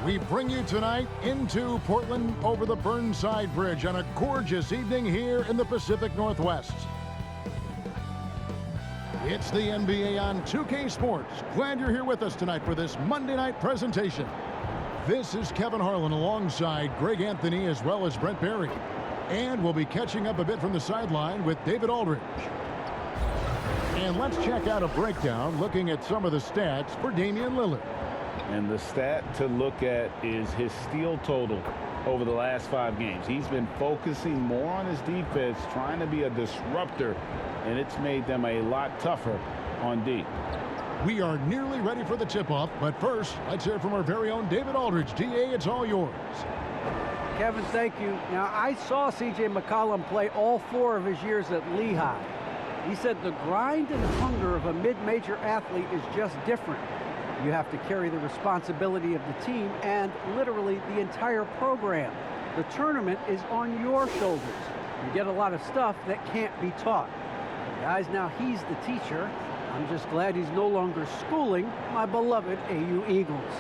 We bring you tonight into Portland over the Burnside Bridge on a gorgeous evening here in the Pacific Northwest. It's the NBA on 2K Sports. Glad you're here with us tonight for this Monday night presentation. This is Kevin Harlan alongside Greg Anthony as well as Brent Barry. And we'll be catching up a bit from the sideline with David Aldridge. And let's check out a breakdown looking at some of the stats for Damian Lillard. And the stat to look at is his steal total over the last 5 games. He's been focusing more on his defense, trying to be a disruptor, and it's made them a lot tougher on D. We are nearly ready for the tip-off, but first, let's hear from our very own David Aldridge. DA, it's all yours. Kevin, thank you. Now, I saw C.J. McCollum play all 4 of his years at Lehigh. He said the grind and hunger of a mid-major athlete is just different. You have to carry the responsibility of the team and literally the entire program. The tournament is on your shoulders. You get a lot of stuff that can't be taught. Guys, now he's the teacher. I'm just glad he's no longer schooling my beloved AU Eagles.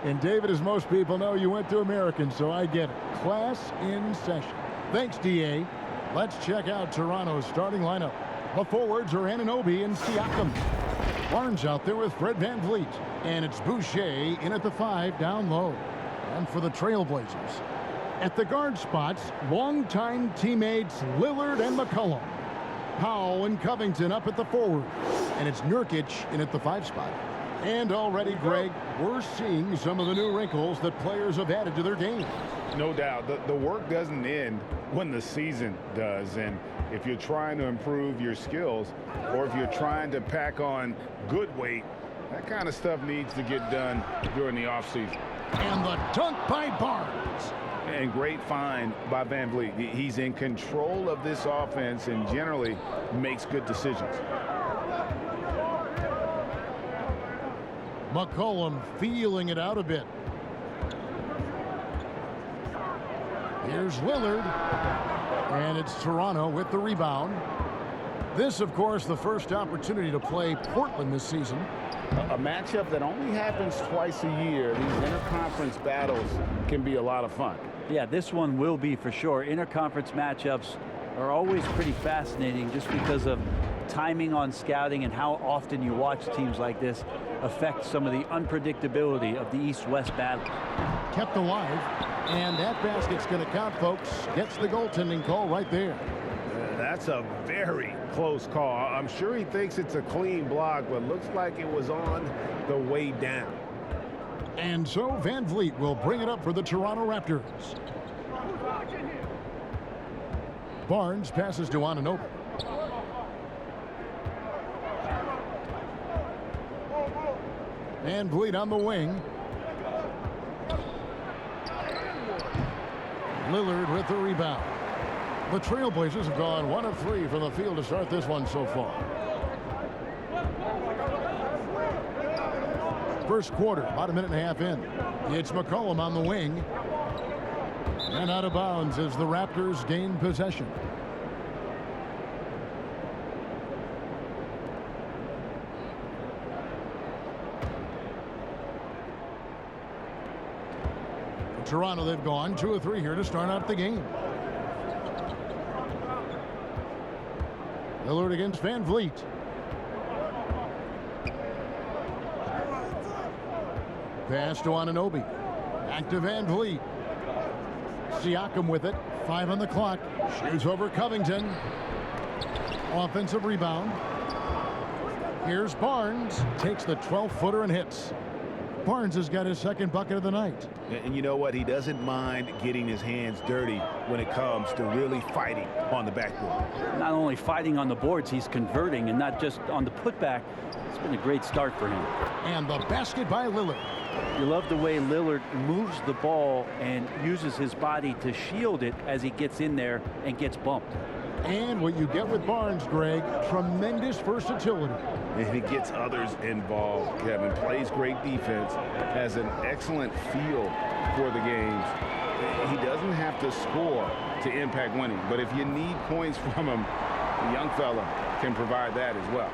And David, as most people know, you went to American, so I get it. Class in session. Thanks, DA. Let's check out Toronto's starting lineup. The forwards are Anunoby and Siakam. Barnes out there with Fred VanVleet. And it's Boucher in at the 5 down low. And for the Trailblazers, at the guard spots, longtime teammates Lillard and McCollum. Powell and Covington up at the forward. And it's Nurkic in at the 5 spot. And already, Greg, we're seeing some of the new wrinkles that players have added to their game. No doubt. The work doesn't end when the season does. And if you're trying to improve your skills or if you're trying to pack on good weight, that kind of stuff needs to get done during the offseason. And the dunk by Barnes. And great find by VanVleet. He's in control of this offense and generally makes good decisions. McCollum feeling it out a bit. Here's Lillard. And it's Toronto with the rebound. This, of course, the first opportunity to play Portland this season. A matchup that only happens twice a year. These interconference battles can be a lot of fun. Yeah, this one will be for sure. Interconference matchups are always pretty fascinating just because of timing on scouting and how often you watch teams like this affect some of the unpredictability of the East-West battle. Kept alive, and that basket's going to count, folks. Gets the goaltending call right there. That's a very close call. I'm sure he thinks it's a clean block, but looks like it was on the way down. And so VanVleet will bring it up for the Toronto Raptors. Barnes passes to Anunoby. VanVleet on the wing. Lillard with the rebound. The Trailblazers have gone 1 of 3 from the field to start this one so far. First quarter, about a minute and a half in. It's McCollum on the wing. And out of bounds as the Raptors gain possession. For Toronto, they've gone 2 of 3 here to start out the game. Lillard against VanVleet. Pass to Anunoby. Back to VanVleet. Siakam with it. 5 on the clock. Shoots over Covington. Offensive rebound. Here's Barnes. Takes the 12-footer and hits. Barnes has got his second bucket of the night. And you know what? He doesn't mind getting his hands dirty when it comes to really fighting on the backboard. Not only fighting on the boards, he's converting, and not just on the putback. It's been a great start for him. And the basket by Lillard. You love the way Lillard moves the ball and uses his body to shield it as he gets in there and gets bumped. And what you get with Barnes, Greg, tremendous versatility. And he gets others involved, Kevin. Plays great defense, has an excellent feel for the games. He doesn't have to score to impact winning, but if you need points from him, the young fella can provide that as well.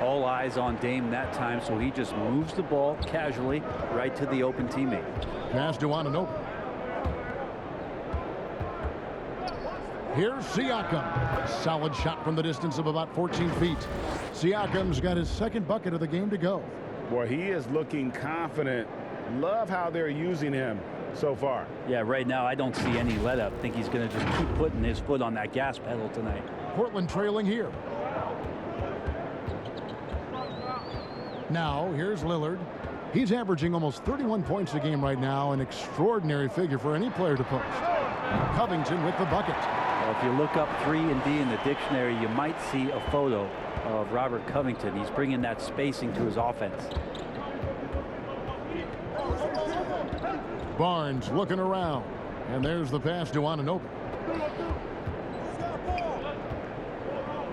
All eyes on Dame that time, so he just moves the ball casually right to the open teammate. Pass to Anunoby. Here's Siakam. Solid shot from the distance of about 14 feet. Siakam's got his second bucket of the game to go. Boy, he is looking confident. Love how they're using him so far. Yeah, right now I don't see any let up. I think he's going to just keep putting his foot on that gas pedal tonight. Portland trailing here. Now, here's Lillard. He's averaging almost 31 points a game right now, an extraordinary figure for any player to post. Covington with the bucket. Well, if you look up 3 and D in the dictionary, you might see a photo of Robert Covington. He's bringing that spacing to his offense. Barnes looking around, and there's the pass to Anunoby.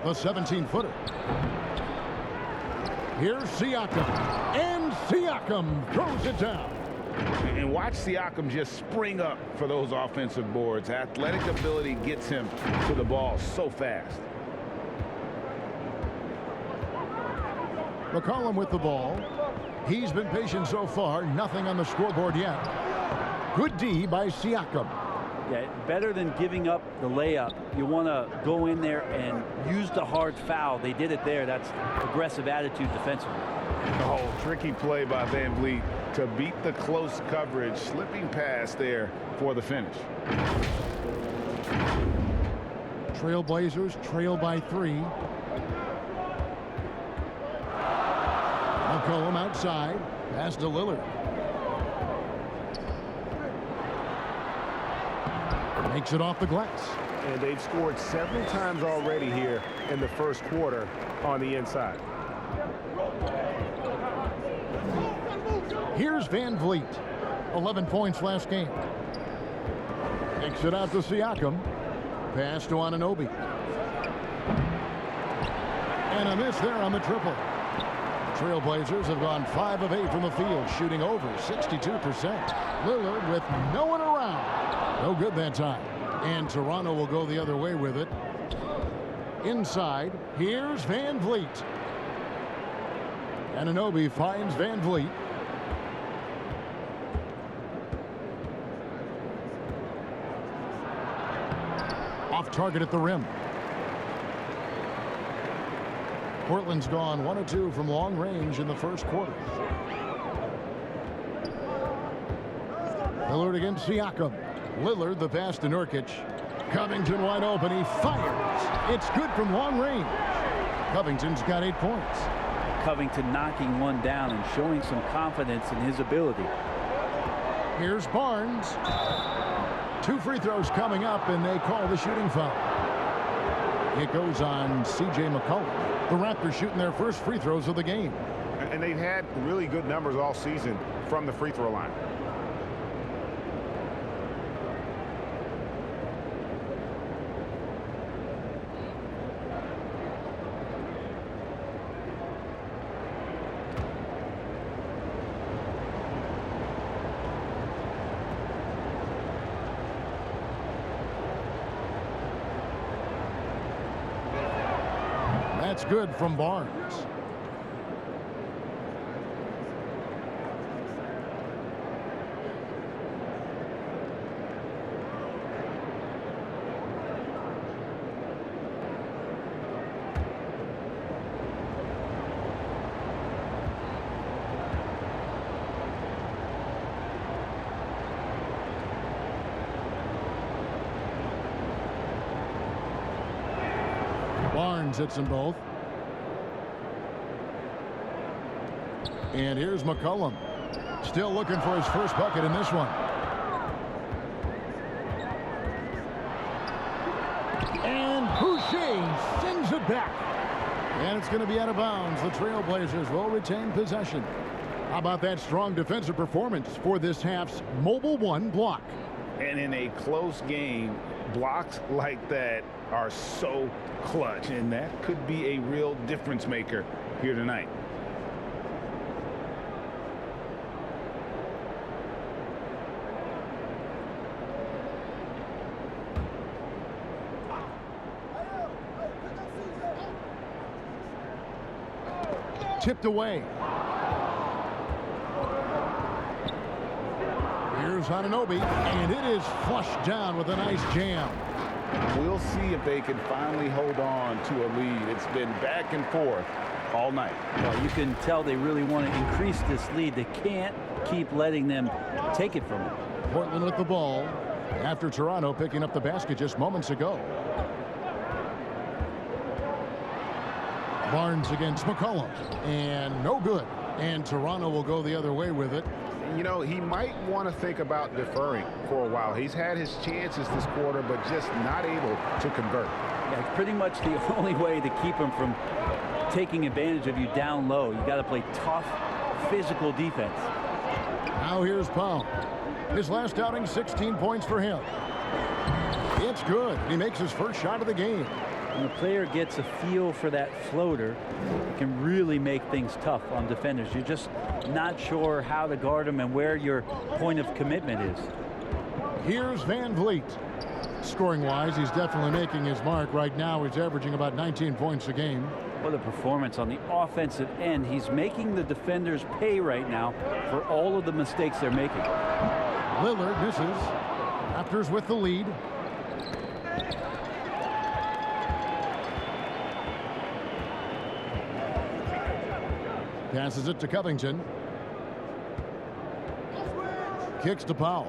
The 17-footer. Here's Siakam, and Siakam throws it down. And watch Siakam just spring up for those offensive boards. Athletic ability gets him to the ball so fast. McCollum with the ball. He's been patient so far. Nothing on the scoreboard yet. Good D by Siakam. Yeah, better than giving up the layup. You want to go in there and use the hard foul. They did it there. That's aggressive attitude defensively. Oh, tricky play by Van Vliet to beat the close coverage. Slipping past there for the finish. Trailblazers trail by 3. McCollum outside. Pass to Lillard. Makes it off the glass. And they've scored several times already here in the first quarter on the inside. Here's Van Vliet. 11 points last game. Takes it out to Siakam. Pass to Anunoby. And a miss there on the triple. Trailblazers have gone 5 of 8 from the field, shooting over 62%. Lillard with no one around. No good that time. And Toronto will go the other way with it. Inside, here's Van Vliet. Anunoby finds Van Vliet. Off target at the rim. Portland's gone 1 of 2 from long range in the first quarter. Lillard against Siakam. Lillard the pass to Nurkic. Covington wide open. He fires. It's good from long range. Covington's got 8 points. Covington knocking one down and showing some confidence in his ability. Here's Barnes. 2 free throws coming up, and they call the shooting foul. It goes on C.J. McCollum. The Raptors shooting their first free throws of the game. And they've had really good numbers all season from the free throw line. That's good from Barnes. Barnes hits them both. And here's McCollum. Still looking for his first bucket in this one. And Boucher sends it back. And it's going to be out of bounds. The Trailblazers will retain possession. How about that strong defensive performance for this half's Mobile One block? And in a close game, blocks like that are so clutch, and that could be a real difference maker here tonight. tipped away. Here's Anunoby, and it is flushed down with a nice jam. We'll see if they can finally hold on to a lead. It's been back and forth all night. Well, you can tell they really want to increase this lead. They can't keep letting them take it from them. Portland with the ball after Toronto picking up the basket just moments ago. Barnes against McCollum, and no good. And Toronto will go the other way with it. You know, he might want to think about deferring for a while. He's had his chances this quarter, but just not able to convert. Yeah, it's pretty much the only way to keep him from taking advantage of you down low. You got to play tough, physical defense. Now here's Powell. His last outing, 16 points for him. It's good. He makes his first shot of the game. When a player gets a feel for that floater, it can really make things tough on defenders. You're just not sure how to guard them and where your point of commitment is. Here's Van Vliet. Scoring-wise, he's definitely making his mark. Right now, he's averaging about 19 points a game. What a performance on the offensive end. He's making the defenders pay right now for all of the mistakes they're making. Lillard misses. Raptors with the lead. Passes it to Covington. Kicks to Powell.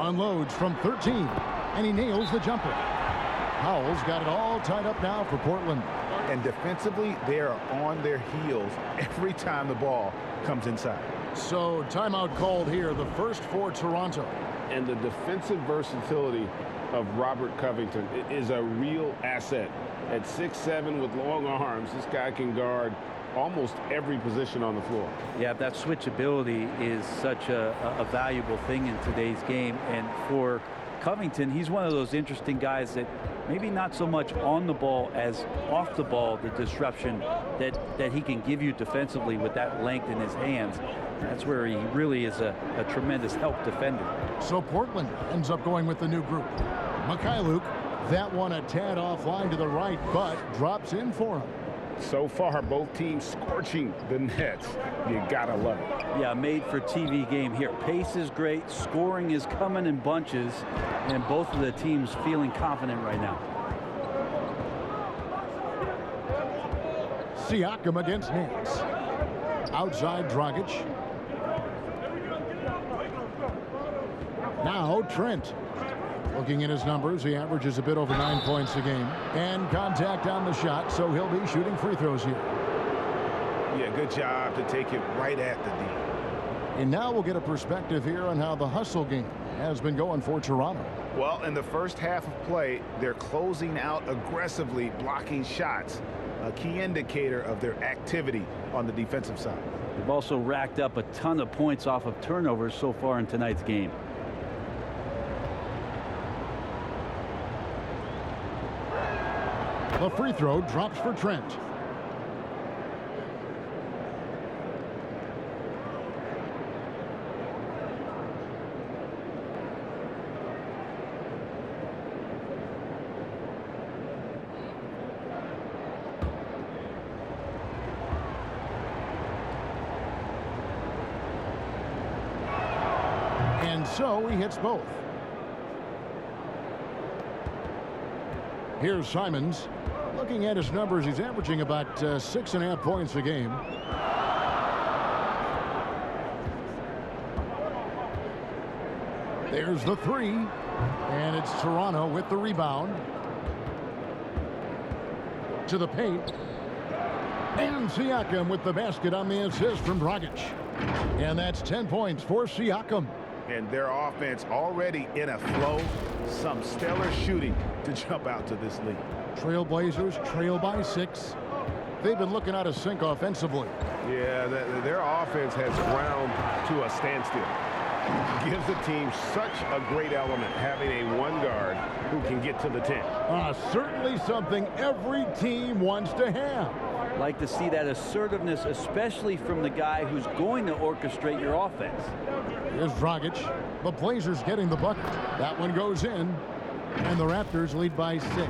Unloads from 13, and he nails the jumper. Powell's got it all tied up now for Portland. And defensively, they are on their heels every time the ball comes inside. So timeout called here, the first for Toronto. And the defensive versatility of Robert Covington is a real asset. At 6'7" with long arms, this guy can guard almost every position on the floor. Yeah, that switchability is such a valuable thing in today's game. And for Covington, he's one of those interesting guys that maybe not so much on the ball as off the ball, the disruption that he can give you defensively with that length in his hands. That's where he really is a tremendous help defender. So Portland ends up going with the new group. Mikhailuk, that one a tad offline to the right, but drops in for him. So far, both teams scorching the nets. You gotta love it. Yeah, made for TV game here. Pace is great. Scoring is coming in bunches. And both of the teams feeling confident right now. Siakam against Nance. Outside Dragic. Now Trent. Looking at his numbers, he averages a bit over 9 points a game. And contact on the shot, so he'll be shooting free throws here. Yeah, good job to take it right at the D. And now we'll get a perspective here on how the hustle game has been going for Toronto. Well, in the first half of play, they're closing out aggressively, blocking shots, a key indicator of their activity on the defensive side. They've also racked up a ton of points off of turnovers so far in tonight's game. The free throw drops for Trent. And so he hits both. Here's Simons. Looking at his numbers, he's averaging about 6.5 points a game. There's the three, and it's Toronto with the rebound. To the paint. And Siakam with the basket on the assist from Dragic. And that's 10 points for Siakam. And their offense already in a flow. Some stellar shooting to jump out to this lead. Trailblazers trail by 6. They've been looking out of sync offensively. Yeah, their offense has ground to a standstill. Gives the team such a great element having a one guard who can get to the 10. Certainly something every team wants to have. Like to see that assertiveness, especially from the guy who's going to orchestrate your offense. Here's Dragic. The Blazers getting the bucket. That one goes in. And the Raptors lead by 6.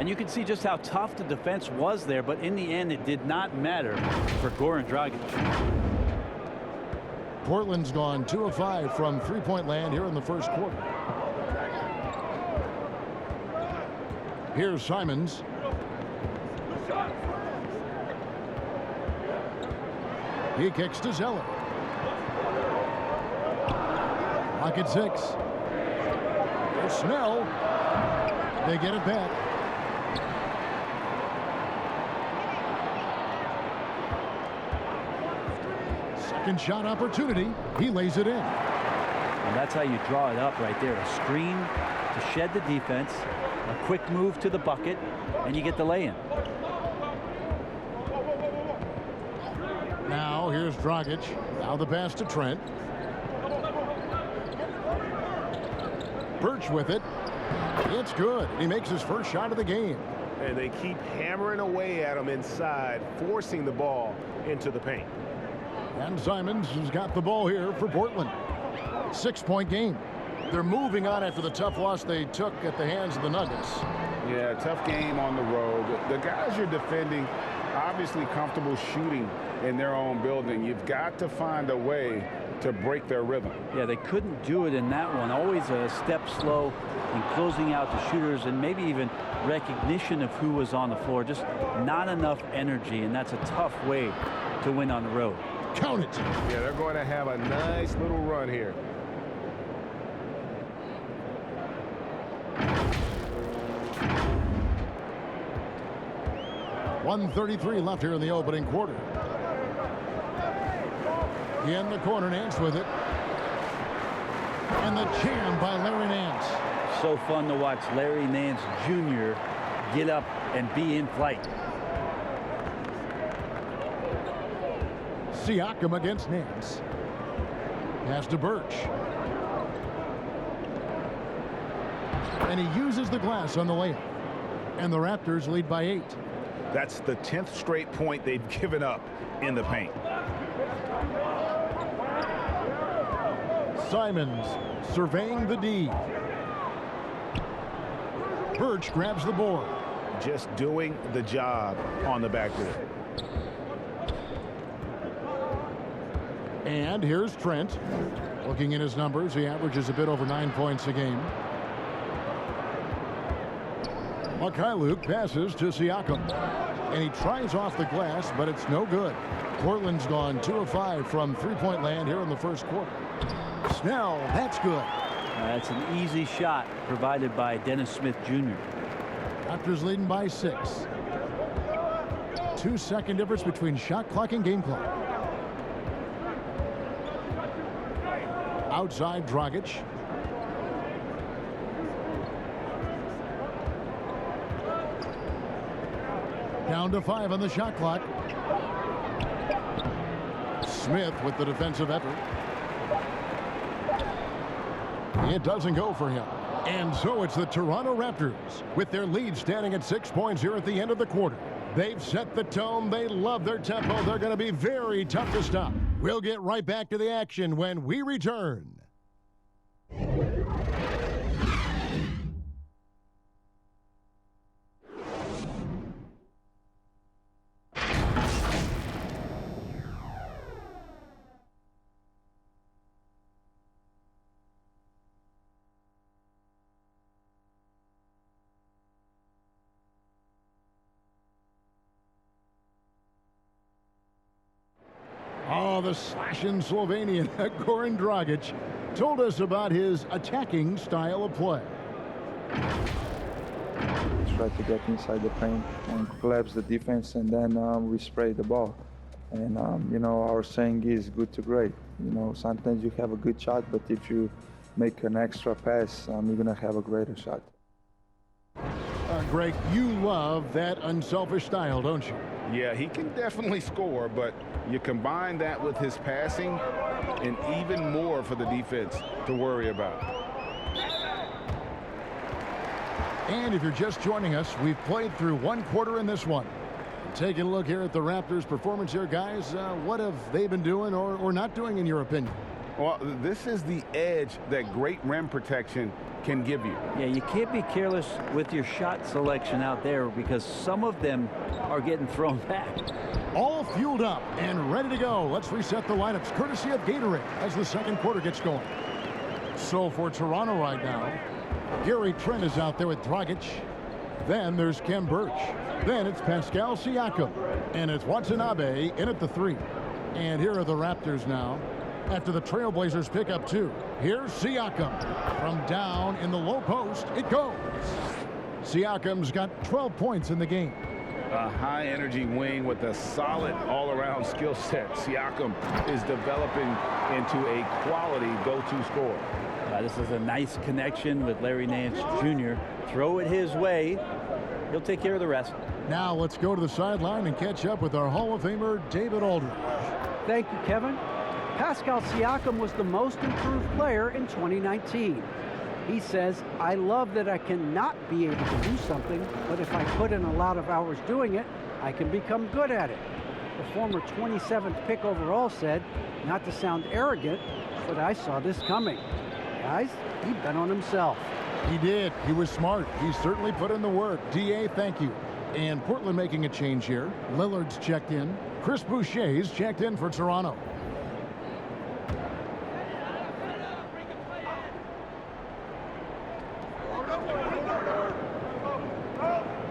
And you can see just how tough the defense was there, but in the end, it did not matter for Goran Dragic. Portland's gone 2 of 5 from three-point land here in the first quarter. Here's Simons. He kicks to Zeller. Lock at 6. There's Snell. They get it back. Second shot opportunity. He lays it in. And that's how you draw it up right there. A screen to shed the defense, a quick move to the bucket, and you get the lay-in. Now here's Dragic. Now the pass to Trent. Birch with it. It's good. He makes his first shot of the game. And they keep hammering away at him inside, forcing the ball into the paint. And Simons has got the ball here for Portland. 6-point game. They're moving on after the tough loss they took at the hands of the Nuggets. Yeah, tough game on the road. The guys you're defending obviously comfortable shooting in their own building. You've got to find a way to break their rhythm. Yeah, they couldn't do it in that one. Always a step slow in closing out the shooters, and maybe even recognition of who was on the floor. Just not enough energy, and that's a tough way to win on the road. Count it. Yeah, they're going to have a nice little run here. .133 left here in the opening quarter. In the corner, Nance with it. And the jam by Larry Nance. So fun to watch Larry Nance Jr. get up and be in flight. Siakam against Nance. Pass to Birch. And he uses the glass on the layup. And the Raptors lead by 8. That's the 10th straight point they've given up in the paint. Simons surveying the D. Birch grabs the board. Just doing the job on the backboard. And here's Trent. Looking at his numbers, he averages a bit over 9 points a game. Luke passes to Siakam. And he tries off the glass, but it's no good. Portland's gone 2 of 5 from three-point land here in the first quarter. Snell, that's good. That's an easy shot provided by Dennis Smith Jr. Raptors leading by 6. 2-second difference between shot clock and game clock. Outside Dragic. Down to 5 on the shot clock. Smith with the defensive effort. It doesn't go for him. And so it's the Toronto Raptors with their lead standing at 6 points here at the end of the quarter. They've set the tone. They love their tempo. They're going to be very tough to stop. We'll get right back to the action when we return. Oh, the slashing Slovenian Goran Dragic told us about his attacking style of play. Try to get inside the paint and collapse the defense, and then we spray the ball. And you know, our saying is good to great. You know, sometimes you have a good shot, but if you make an extra pass, you're gonna have a greater shot. Greg, you love that unselfish style, don't you? Yeah, he can definitely score, but you combine that with his passing and even more for the defense to worry about. And if you're just joining us, we've played through one quarter in this one. Taking a look here at the Raptors' performance here, guys. What have they been doing or not doing, in your opinion? Well, this is the edge that great rim protection can give you. Yeah, you can't be careless with your shot selection out there because some of them are getting thrown back. All fueled up and ready to go. Let's reset the lineups courtesy of Gatorade as the second quarter gets going. So for Toronto right now, Gary Trent is out there with Dragic. Then there's Kem Birch. Then it's Pascal Siakam. And it's Watanabe in at the 3. And here are the Raptors now. After the Trailblazers pick up 2. Here's Siakam. From down in the low post, it goes. Siakam's got 12 points in the game. A high-energy wing with a solid all-around skill set. Siakam is developing into a quality go-to scorer. This is a nice connection with Larry Nance Jr. Throw it his way. He'll take care of the rest. Now let's go to the sideline and catch up with our Hall of Famer, David Aldridge. Thank you, Kevin. Pascal Siakam was the most improved player in 2019. He says, I love that I cannot be able to do something, but if I put in a lot of hours doing it, I can become good at it. The former 27th pick overall said, not to sound arrogant, but I saw this coming. Guys, he bet on himself. He did. He was smart. He certainly put in the work. DA, thank you. And Portland making a change here. Lillard's checked in. Chris Boucher's checked in for Toronto.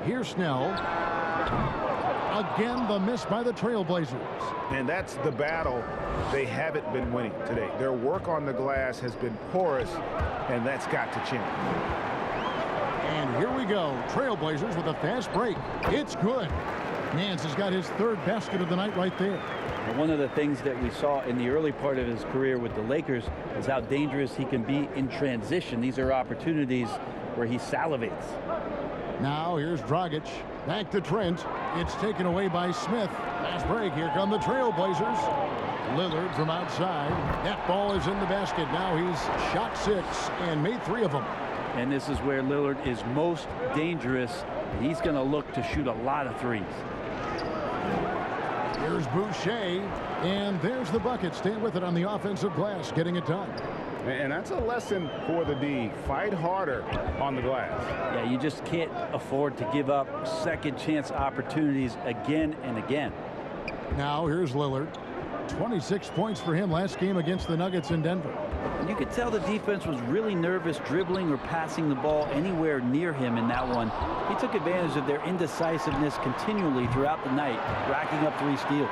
Here's Snell. Again, the miss by the Trailblazers. And that's the battle they haven't been winning today. Their work on the glass has been porous, and that's got to change. And here we go. Trailblazers with a fast break. It's good. Nance has got his 3rd basket of the night right there. And one of the things that we saw in the early part of his career with the Lakers is how dangerous he can be in transition. These are opportunities where he salivates. Now here's Dragic. Back to Trent. It's taken away by Smith. Last break. Here come the Trailblazers. Lillard from outside. That ball is in the basket. Now he's shot 6 and made 3 of them. And this is where Lillard is most dangerous. He's going to look to shoot a lot of threes. Here's Boucher. And there's the bucket. Stay with it on the offensive glass. Getting it done. And that's a lesson for the D. Fight harder on the glass. Yeah, you just can't afford to give up second chance opportunities again and again. Now here's Lillard. 26 points for him last game against the Nuggets in Denver. And you could tell the defense was really nervous dribbling or passing the ball anywhere near him in that one. He took advantage of their indecisiveness continually throughout the night, racking up 3 steals.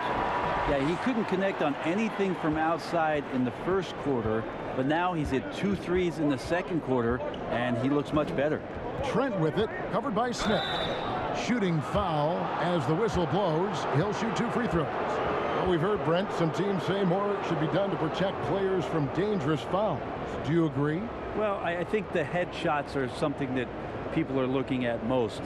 Yeah, he couldn't connect on anything from outside in the first quarter, but now he's hit 2 threes in the second quarter, and he looks much better. Trent with it, covered by Smith. Shooting foul as the whistle blows. He'll shoot 2 free throws. Well, we've heard, Brent, some teams say more should be done to protect players from dangerous fouls. Do you agree? Well, I think the head shots are something that people are looking at most.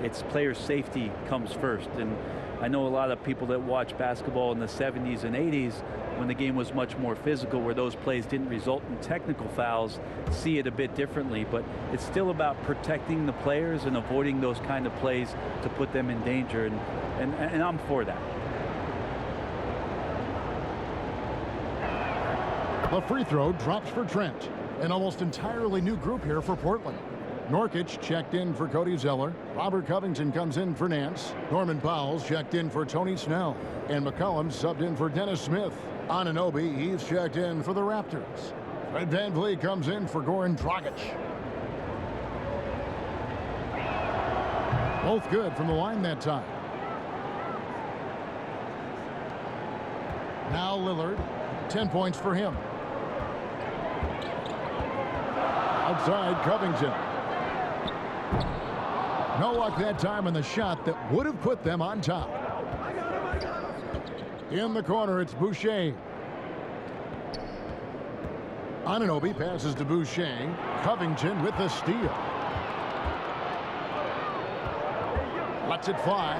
It's player safety comes first. And I know a lot of people that watch basketball in the 70s and 80s when the game was much more physical, where those plays didn't result in technical fouls, see it a bit differently. But it's still about protecting the players and avoiding those kind of plays to put them in danger. And I'm for that. The free throw drops for Trent. An almost entirely new group here for Portland. Norkic checked in for Cody Zeller. Robert Covington comes in for Nance. Norman Powell's checked in for Tony Snell. And McCollum subbed in for Dennis Smith. Anunoby, he's checked in for the Raptors. Fred VanVleet comes in for Goran Dragic. Both good from the line that time. Now Lillard, 10 points for him. Outside, Covington. No luck that time on the shot that would have put them on top. In the corner, it's Boucher. Anunoby passes to Boucher. Covington with the steal. Lets it fly.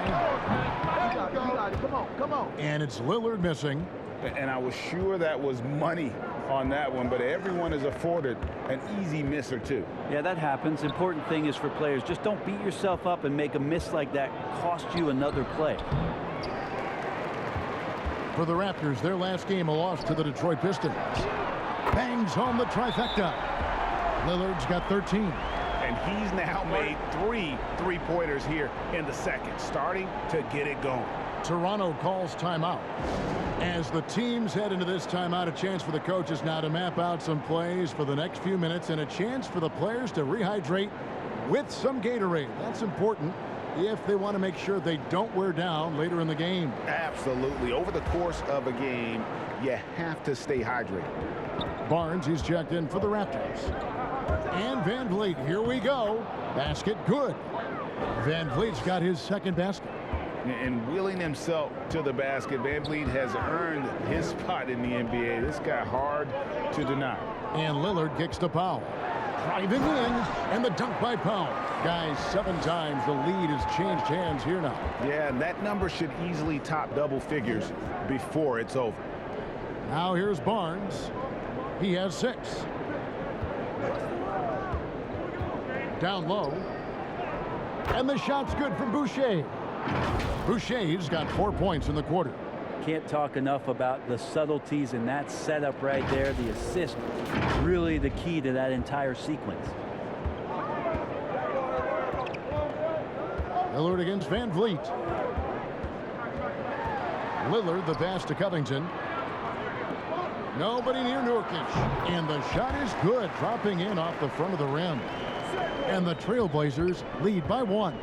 Come on. And it's Lillard missing. And I was sure that was money on that one, but everyone is afforded an easy miss or two. Yeah, that happens. Important thing is for players, just don't beat yourself up and make a miss like that cost you another play. For the Raptors, their last game, a loss to the Detroit Pistons. Bangs home the trifecta. Lillard's got 13. And he's now made 3 3-pointers here in the second, starting to get it going. Toronto calls timeout. As the teams head into this timeout, a chance for the coaches now to map out some plays for the next few minutes and a chance for the players to rehydrate with some Gatorade. That's important if they want to make sure they don't wear down later in the game. Absolutely. Over the course of a game, you have to stay hydrated. Barnes, he's checked in for the Raptors. And Van Vliet, here we go. Basket good. Van Vliet's got his second basket. And wheeling himself to the basket, Van Vliet has earned his spot in the NBA. This guy hard to deny. And Lillard kicks to Powell. Driving in, and the dunk by Powell. Guys, 7 times the lead has changed hands here now. Yeah, and that number should easily top double figures before it's over. Now here's Barnes. He has 6. Down low. And the shot's good from Boucher. Boucher's got 4 points in the quarter. Can't talk enough about the subtleties in that setup right there. The assist, really the key to that entire sequence. Lillard against Van Vliet. Lillard, the pass to Covington. Nobody near Nurkic. And the shot is good, dropping in off the front of the rim. And the Trailblazers lead by 1.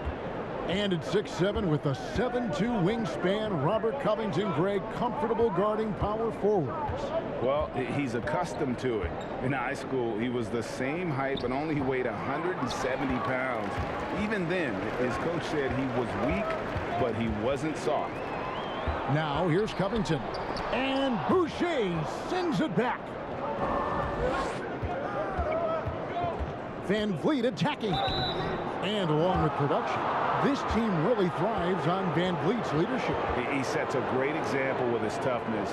And at 6'7" with a 7'2" wingspan, Robert Covington, Greg, comfortable guarding power forwards. Well, he's accustomed to it. In high school, he was the same height, but only weighed 170 pounds. Even then, his coach said he was weak, but he wasn't soft. Now here's Covington. And Boucher sends it back. Van Vliet attacking. And along with production, this team really thrives on Van Vliet's leadership. He sets a great example with his toughness,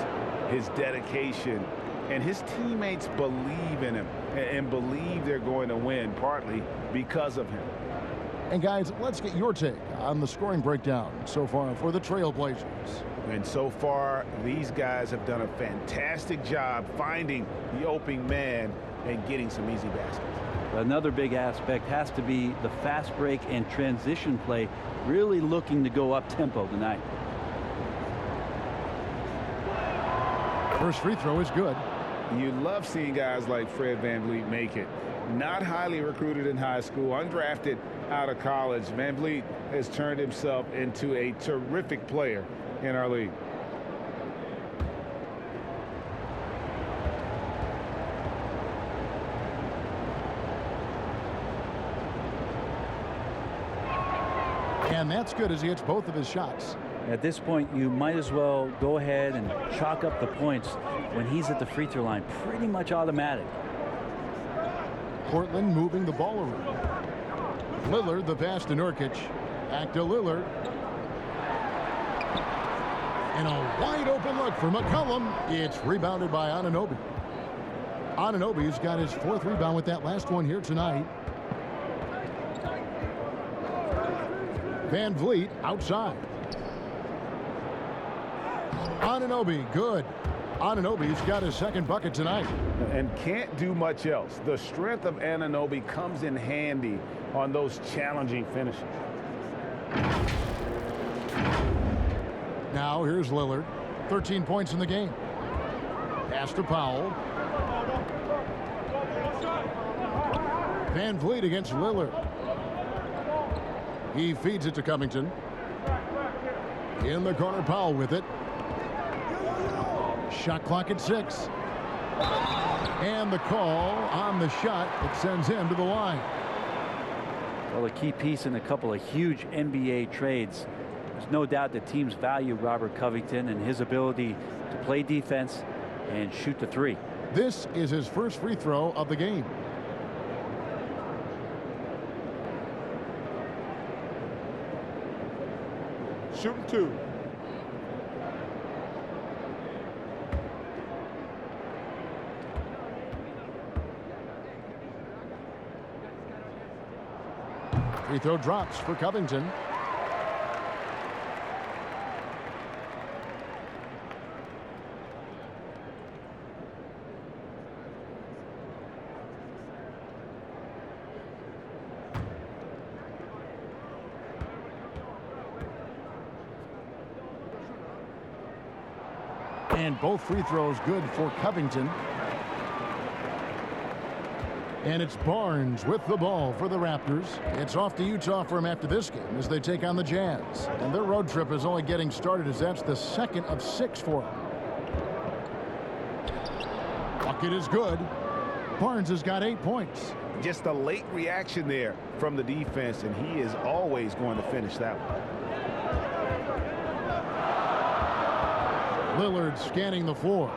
his dedication, and his teammates believe in him and believe they're going to win, partly because of him. And guys, let's get your take on the scoring breakdown so far for the Trailblazers. And so far, these guys have done a fantastic job finding the opening man and getting some easy baskets. Another big aspect has to be the fast break and transition play, really looking to go up tempo tonight. First free throw is good. You love seeing guys like Fred VanVleet make it. Not highly recruited in high school, undrafted out of college, VanVleet has turned himself into a terrific player in our league. And that's good as he hits both of his shots. At this point, you might as well go ahead and chalk up the points when he's at the free throw line. Pretty much automatic. Portland moving the ball around. Lillard, the pass to Nurkic. Back to Lillard. And a wide open look for McCollum. It's rebounded by Anunoby. Anunoby's got his 4th rebound with that last one here tonight. Van Vliet outside. Anunoby, good. Anunoby's got his 2nd bucket tonight. And can't do much else. The strength of Anunoby comes in handy on those challenging finishes. Now here's Lillard. 13 points in the game. Pass to Powell. Van Vliet against Lillard. He feeds it to Covington. In the corner, Powell with it. Shot clock at 6. And the call on the shot that sends him to the line. Well, a key piece in a couple of huge NBA trades. There's no doubt that teams value Robert Covington and his ability to play defense and shoot the 3. This is his first free throw of the game. Shooting 2. Free throw drops for Covington. And both free throws good for Covington. And it's Barnes with the ball for the Raptors. It's off to Utah for him after this game as they take on the Jazz. And their road trip is only getting started as that's the second of 6 for them. Bucket is good. Barnes has got 8 points. Just a late reaction there from the defense, and he is always going to finish that one. Lillard scanning the floor.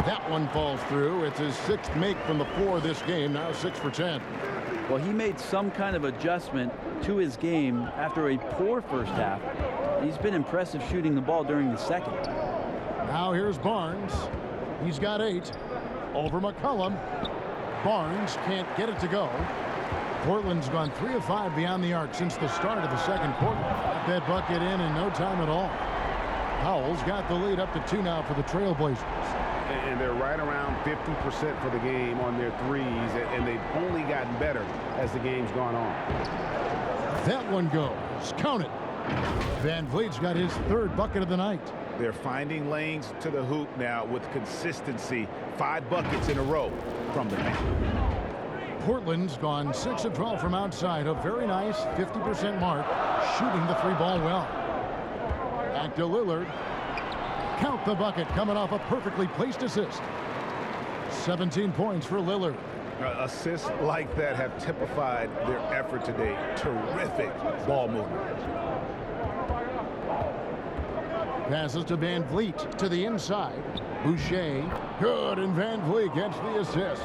That one falls through. It's his 6th make from the floor this game, now 6 for 10. Well, he made some kind of adjustment to his game after a poor first half. He's been impressive shooting the ball during the second. Now here's Barnes. He's got 8. Over McCollum. Barnes can't get it to go. Portland's gone 3 of 5 beyond the arc since the start of the second quarter. Got that bucket in no time at all. Powell's got the lead up to 2 now for the Trailblazers. And they're right around 50% for the game on their threes, and they've only gotten better as the game's gone on. That one goes. Count it. Van Vliet's got his 3rd bucket of the night. They're finding lanes to the hoop now with consistency. 5 buckets in a row from the paint. Portland's gone 6 of 12 from outside. A very nice 50% mark. Shooting the 3-ball well. Back to Lillard. Count the bucket coming off a perfectly placed assist. 17 points for Lillard. Assists like that have typified their effort today. Terrific ball movement. Passes to Van Vliet to the inside. Boucher. Good, and Van Vliet gets the assist.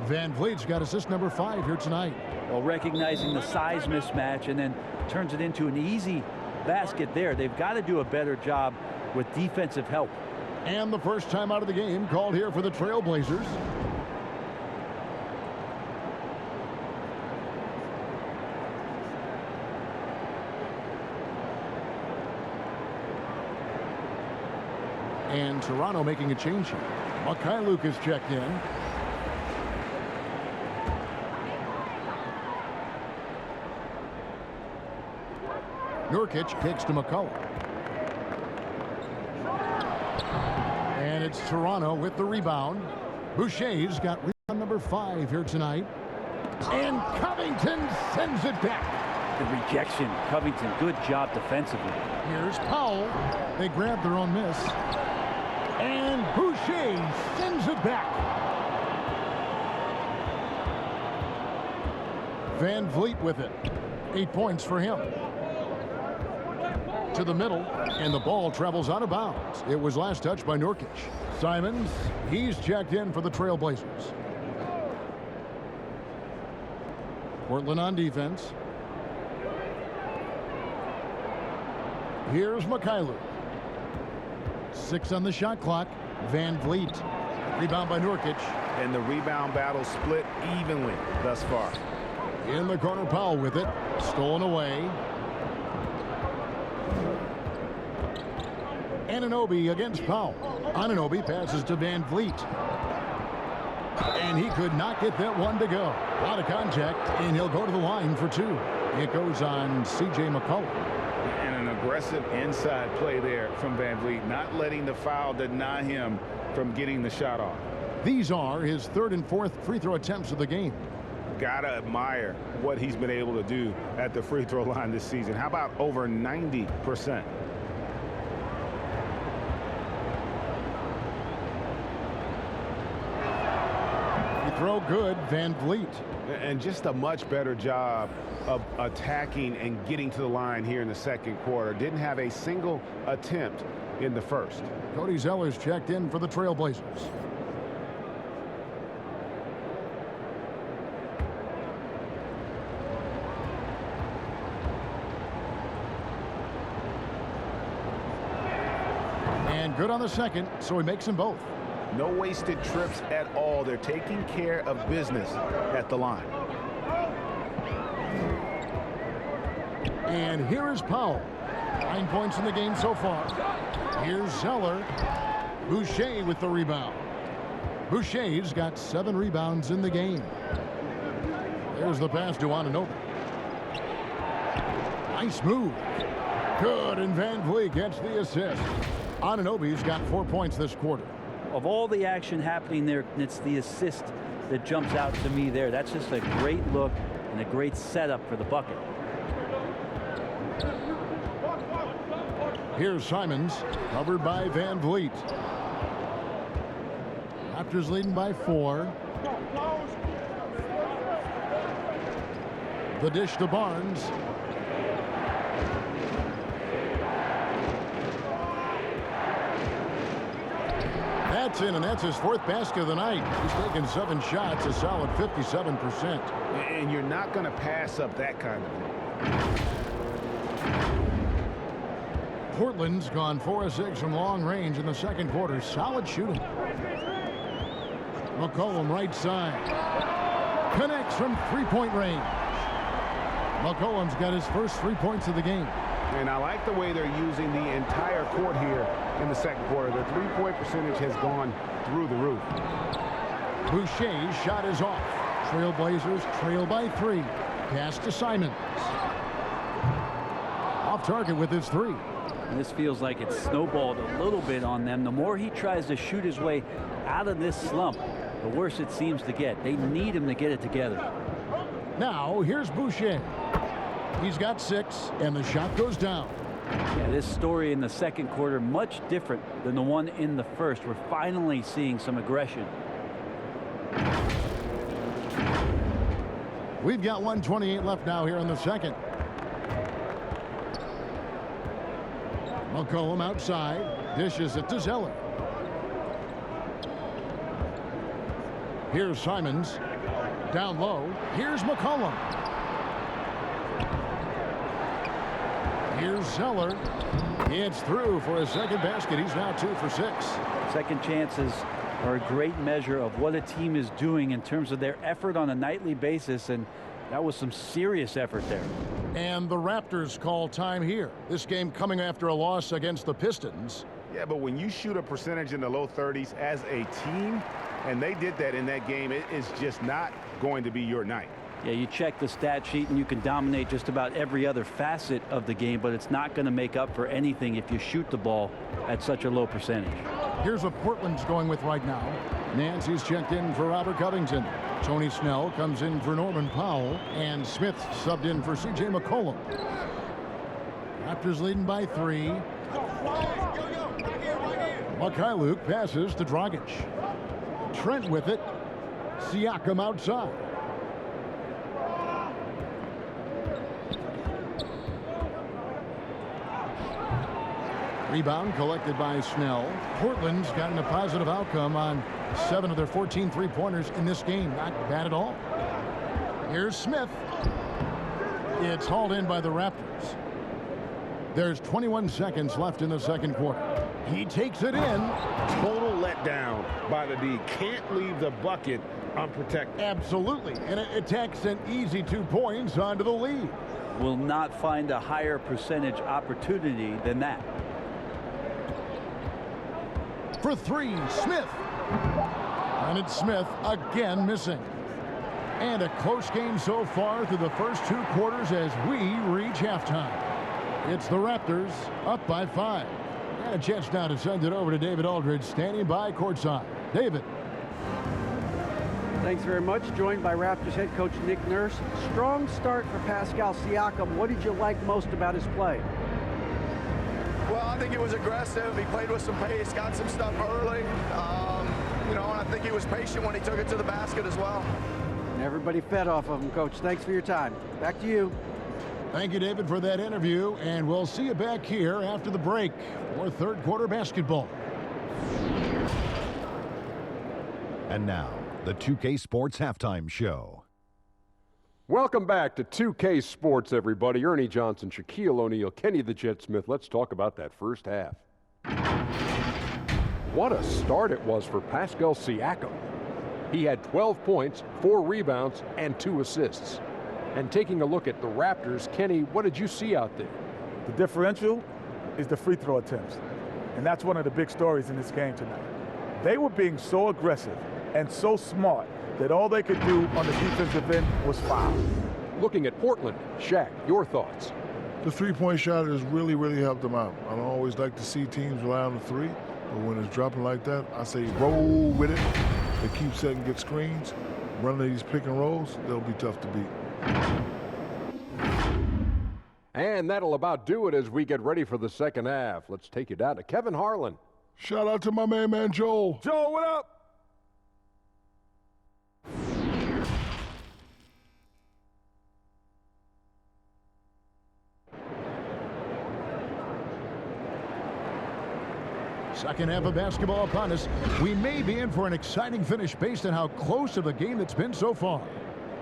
Van Vliet's got assist number 5 here tonight. Well, recognizing the size mismatch and then turns it into an easy basket there. They've got to do a better job with defensive help. And the first time out of the game called here for the Trailblazers. And Toronto making a change here. Mikhailuk is checked in. Nurkic kicks to McCullough. And it's Toronto with the rebound. Boucher's got rebound number 5 here tonight. And Covington sends it back. The rejection. Covington, good job defensively. Here's Powell. They grab their own miss. And Boucher sends it back. Van Vliet with it. 8 points for him. To the middle, and the ball travels out of bounds. It was last touched by Nurkic. Simons, he's checked in for the Trailblazers. Portland on defense. Here's Mikhailuk. 6 on the shot clock. Van Vliet. Rebound by Nurkic. And the rebound battle split evenly thus far. In the corner, Powell with it. Stolen away. Anunoby against Powell. Anunoby passes to Van Vliet. And he could not get that one to go. Out of contact, and he'll go to the line for 2. It goes on C.J. McCollum. And an aggressive inside play there from Van Vliet, not letting the foul deny him from getting the shot off. These are his 3rd and 4th free throw attempts of the game. Gotta admire what he's been able to do at the free throw line this season. How about over 90%? Throw good, Van Vliet. And just a much better job of attacking and getting to the line here in the second quarter. Didn't have a single attempt in the first. Cody Zeller's checked in for the Trailblazers. And good on the second, so he makes them both. No wasted trips at all. They're taking care of business at the line. And here is Powell. 9 points in the game so far. Here's Zeller. Boucher with the rebound. Boucher's got 7 rebounds in the game. There's the pass to Anunoby. Nice move. Good, and Van Vliet gets the assist. Anunoby's got 4 points this quarter. Of all the action happening there, it's the assist that jumps out to me there. That's just a great look and a great setup for the bucket. Here's Simons, covered by Van Vliet. Raptors leading by 4. The dish to Barnes. That's in, and that's his 4th basket of the night. He's taken 7 shots, a solid 57%. And you're not going to pass up that kind of thing. Portland's gone 4 of 6 from long range in the second quarter. Solid shooting. McCollum right side. Connects from 3-point range. McCollum's got his first 3 points of the game. And I like the way they're using the entire court here in the second quarter. Their 3-point percentage has gone through the roof. Boucher's shot is off. Trailblazers trail by 3. Pass to Simons. Off target with his 3. And this feels like it's snowballed a little bit on them. The more he tries to shoot his way out of this slump, the worse it seems to get. They need him to get it together. Now, here's Boucher. He's got 6, and the shot goes down. Yeah, this story in the second quarter, much different than the one in the first. We're finally seeing some aggression. We've got 1:28 left now here in the second. McCollum outside. Dishes it to Zeller. Here's Simons. Down low. Here's McCollum. Here's Zeller. It's through for his second basket. He's now 2 for 6. Second chances are a great measure of what a team is doing in terms of their effort on a nightly basis, and that was some serious effort there. And the Raptors call time here. This game coming after a loss against the Pistons. Yeah, but when you shoot a percentage in the low 30s as a team, and they did that in that game, it is just not going to be your night. Yeah, you check the stat sheet and you can dominate just about every other facet of the game, but it's not going to make up for anything if you shoot the ball at such a low percentage. Here's what Portland's going with right now. Nancy's checked in for Robert Covington. Tony Snell comes in for Norman Powell, and Smith subbed in for C.J. McCollum. Raptors leading by 3. Mikhailuk passes to Dragic. Trent with it. Siakam outside. Rebound collected by Snell. Portland's gotten a positive outcome on 7 of their 14 3-pointers in this game. Not bad at all. Here's Smith. It's hauled in by the Raptors. There's 21 seconds left in the second quarter. He takes it in. Total letdown by the D. Can't leave the bucket unprotected. Absolutely. And it takes an easy 2 points onto the lead. Will not find a higher percentage opportunity than that. For 3, Smith. And it's Smith again missing. And a close game so far through the first 2 quarters as we reach halftime. It's the Raptors up by 5. And a chance now to send it over to David Aldridge, standing by courtside. David. Thanks very much. Joined by Raptors head coach Nick Nurse. Strong start for Pascal Siakam. What did you like most about his play? Well, I think he was aggressive. He played with some pace, got some stuff early. You know, and I think he was patient when he took it to the basket as well. And everybody fed off of him, Coach. Thanks for your time. Back to you. Thank you, David, for that interview. And we'll see you back here after the break for third quarter basketball. And now, the 2K Sports Halftime Show. Welcome back to 2K Sports, everybody. Ernie Johnson, Shaquille O'Neal, Kenny the Jet Smith. Let's talk about that first half. What a start it was for Pascal Siakam. He had 12 points, 4 rebounds, and 2 assists. And taking a look at the Raptors, Kenny, what did you see out there? The differential is the free throw attempts. And that's one of the big stories in this game tonight. They were being so aggressive and so smart that all they could do on the defensive end was foul. Looking at Portland, Shaq, your thoughts? the three-point shot has really, really helped them out. I don't always like to see teams rely on the three, but when it's dropping like that, I say roll with it. They keep setting good screens, running these pick and rolls, they'll be tough to beat. And that'll about do it as we get ready for the second half. Let's take you down to Kevin Harlan. Shout out to my main man, Joel. Joel, what up? Second half of basketball upon us. We may be in for an exciting finish based on how close of a game it's been so far.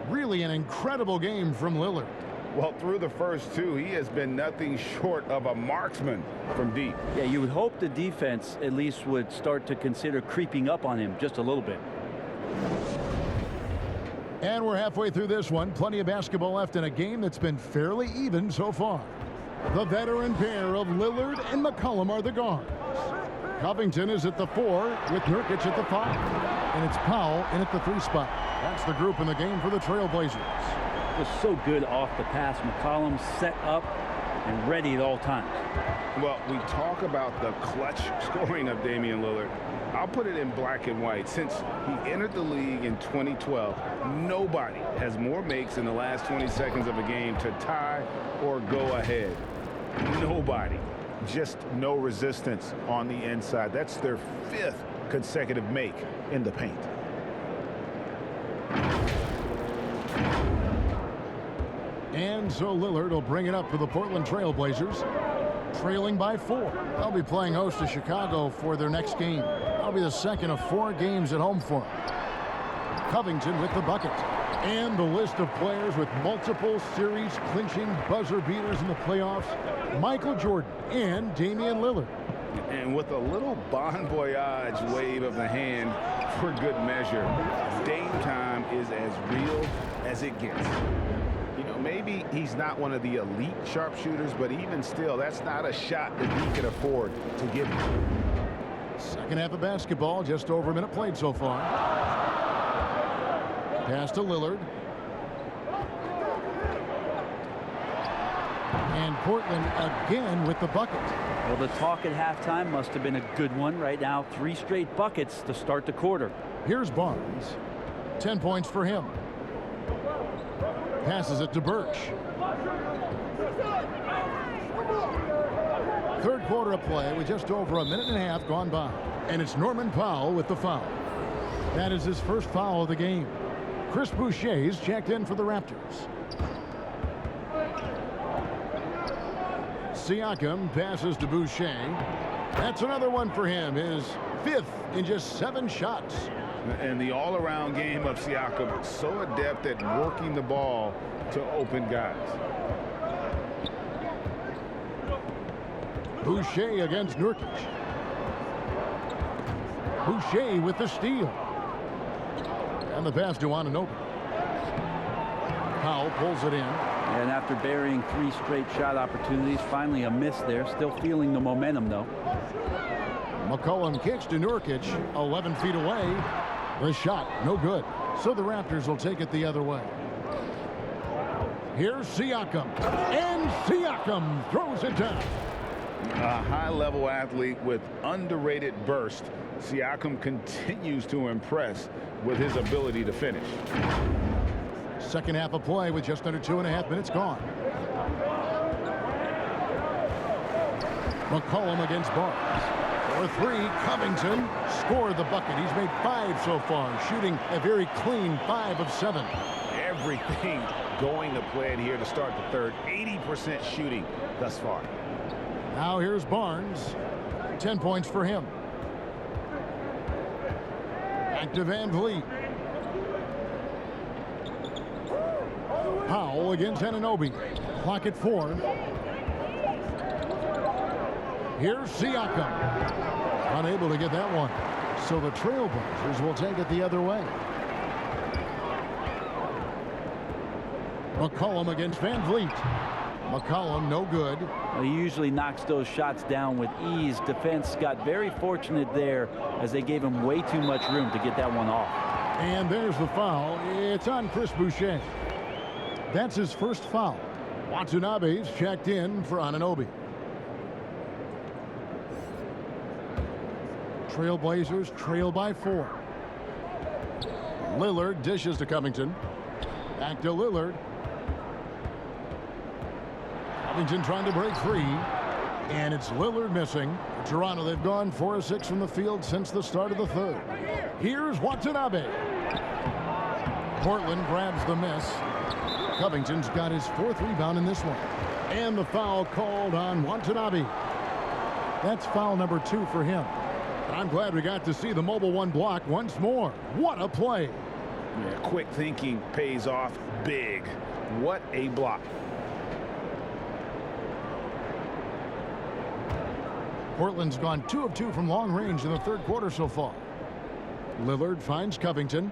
Really an incredible game from Lillard. Well, through the first two, he has been nothing short of a marksman from deep. Yeah, you would hope the defense at least would start to consider creeping up on him just a little bit. And we're halfway through this one. Plenty of basketball left in a game that's been fairly even so far. The veteran pair of Lillard and McCollum are the guards. Covington is at the 4 with Nurkic at the 5. And it's Powell in at the 3 spot. That's the group in the game for the Trailblazers. Was so good off the pass. McCollum set up and ready at all times. Well, we talk about the clutch scoring of Damian Lillard. I'll put it in black and white. Since he entered the league in 2012, nobody has more makes in the last 20 seconds of a game to tie or go ahead. Nobody. Just no resistance on the inside. That's their 5th consecutive make in the paint. And so Lillard will bring it up for the Portland Trailblazers, trailing by 4. They'll be playing host to Chicago for their next game. That'll be the second of 4 games at home for them. Covington with the bucket. And the list of players with multiple series-clinching buzzer beaters in the playoffs, Michael Jordan and Damian Lillard. And with a little bon voyage wave of the hand for good measure, Dame time is as real as it gets. You know, maybe he's not one of the elite sharpshooters, but even still, that's not a shot that he can afford to give him. Second half of basketball, just over a minute played so far. Pass to Lillard. And Portland again with the bucket. Well, the talk at halftime must have been a good one. Right now, 3 straight buckets to start the quarter. Here's Barnes. 10 points for him. Passes it to Birch. Third quarter of play with just over a minute and a half gone by. And it's Norman Powell with the foul. That is his first foul of the game. Chris Boucher's checked in for the Raptors. Siakam passes to Boucher. That's another one for him. His 5th in just 7 shots. And the all-around game of Siakam, so adept at working the ball to open guys. Boucher against Nurkic. Boucher with the steal. And the pass to Anunoby. Powell pulls it in. And after burying 3 straight shot opportunities, finally a miss there. Still feeling the momentum, though. McCollum kicks to Nurkic, 11 feet away. The shot, no good. So the Raptors will take it the other way. Here's Siakam. And Siakam throws it down. A high-level athlete with underrated burst. Siakam continues to impress with his ability to finish. Second half of play with just under 2.5 minutes gone. McCollum against Barnes. For 3, Covington scored the bucket. He's made 5 so far, shooting a very clean 5 of 7. Everything going to plan here to start the third. 80% shooting thus far. Now here's Barnes. 10 points for him. Back to Van Vliet. Powell against Anunoby. Clock at 4. Here's Siakam. Unable to get that one. So the Trailblazers will take it the other way. McCollum against Van Vliet. McCollum no good. He usually knocks those shots down with ease. Defense got very fortunate there as they gave him way too much room to get that one off. And there's the foul. It's on Chris Boucher. That's his first foul. Watanabe's checked in for Anunoby. Trailblazers trail by 4. Lillard dishes to Covington. Back to Lillard. Covington trying to break free. And it's Lillard missing. For Toronto, they've gone 4 of 6 from the field since the start of the third. Here's Watanabe. Portland grabs the miss. Covington's got his 4th rebound in this one. And the foul called on Watanabe. That's foul number 2 for him. I'm glad we got to see the mobile one block once more. What a play. Yeah, quick thinking pays off big. What a block. Portland's gone 2 of 2 from long range in the third quarter so far. Lillard finds Covington.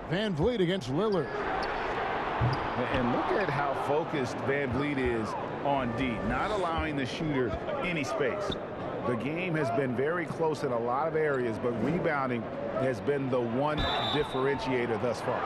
Van Vliet against Lillard. And look at how focused Van Vliet is on D, not allowing the shooter any space. The game has been very close in a lot of areas, but rebounding has been the one differentiator thus far.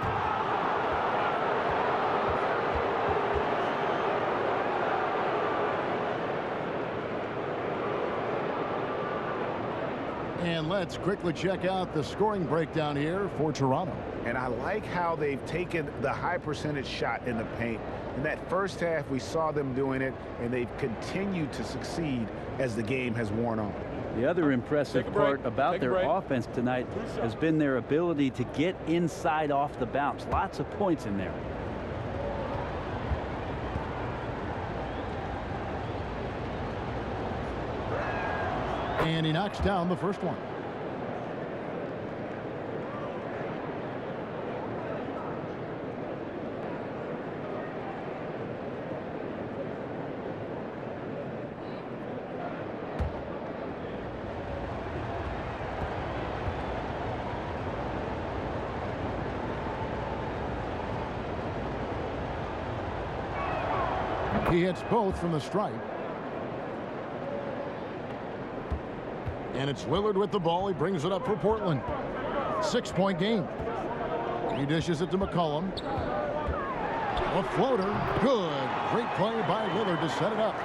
And let's quickly check out the scoring breakdown here for Toronto. And I like how they've taken the high percentage shot in the paint. In that first half, we saw them doing it, and they've continued to succeed as the game has worn on. The other impressive part about their offense tonight has been their ability to get inside off the bounce. Lots of points in there. And he knocks down the first one. He hits both from the stripe. And it's Lillard with the ball. He brings it up for Portland. 6-point game. He dishes it to McCollum. A floater. Good. Great play by Lillard to set it up.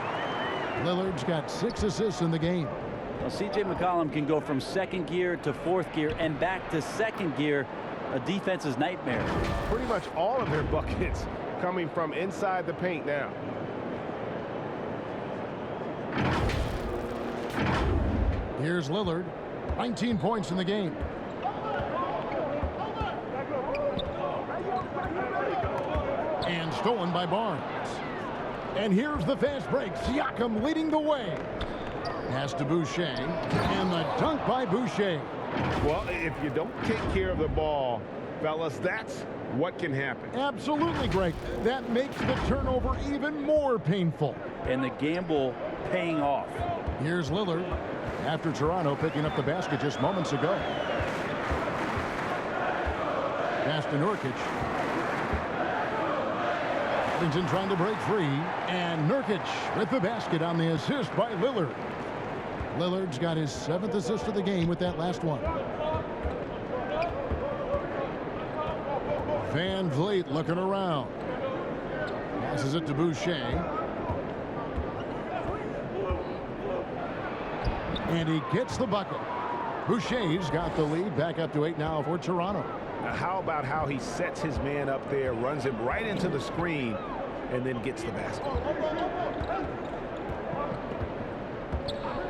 Lillard's got 6 assists in the game. Well, C.J. McCollum can go from second gear to fourth gear and back to second gear. A defense's nightmare. Pretty much all of their buckets coming from inside the paint now. Here's Lillard. 19 points in the game. And stolen by Barnes. And here's the fast break. Siakam leading the way. Pass to Boucher. And the dunk by Boucher. Well, if you don't take care of the ball, fellas, that's what can happen. Absolutely, Greg. That makes the turnover even more painful. And the gamble paying off. Here's Lillard. After Toronto picking up the basket just moments ago. Pass to Nurkic. Covington trying to break free. And Nurkic with the basket on the assist by Lillard. Lillard's got his 7th assist of the game with that last one. Van Vliet looking around. Passes it to Boucher. And he gets the bucket. Boucher's got the lead back up to 8 now for Toronto. Now how about how he sets his man up there, runs him right into the screen, and then gets the basket.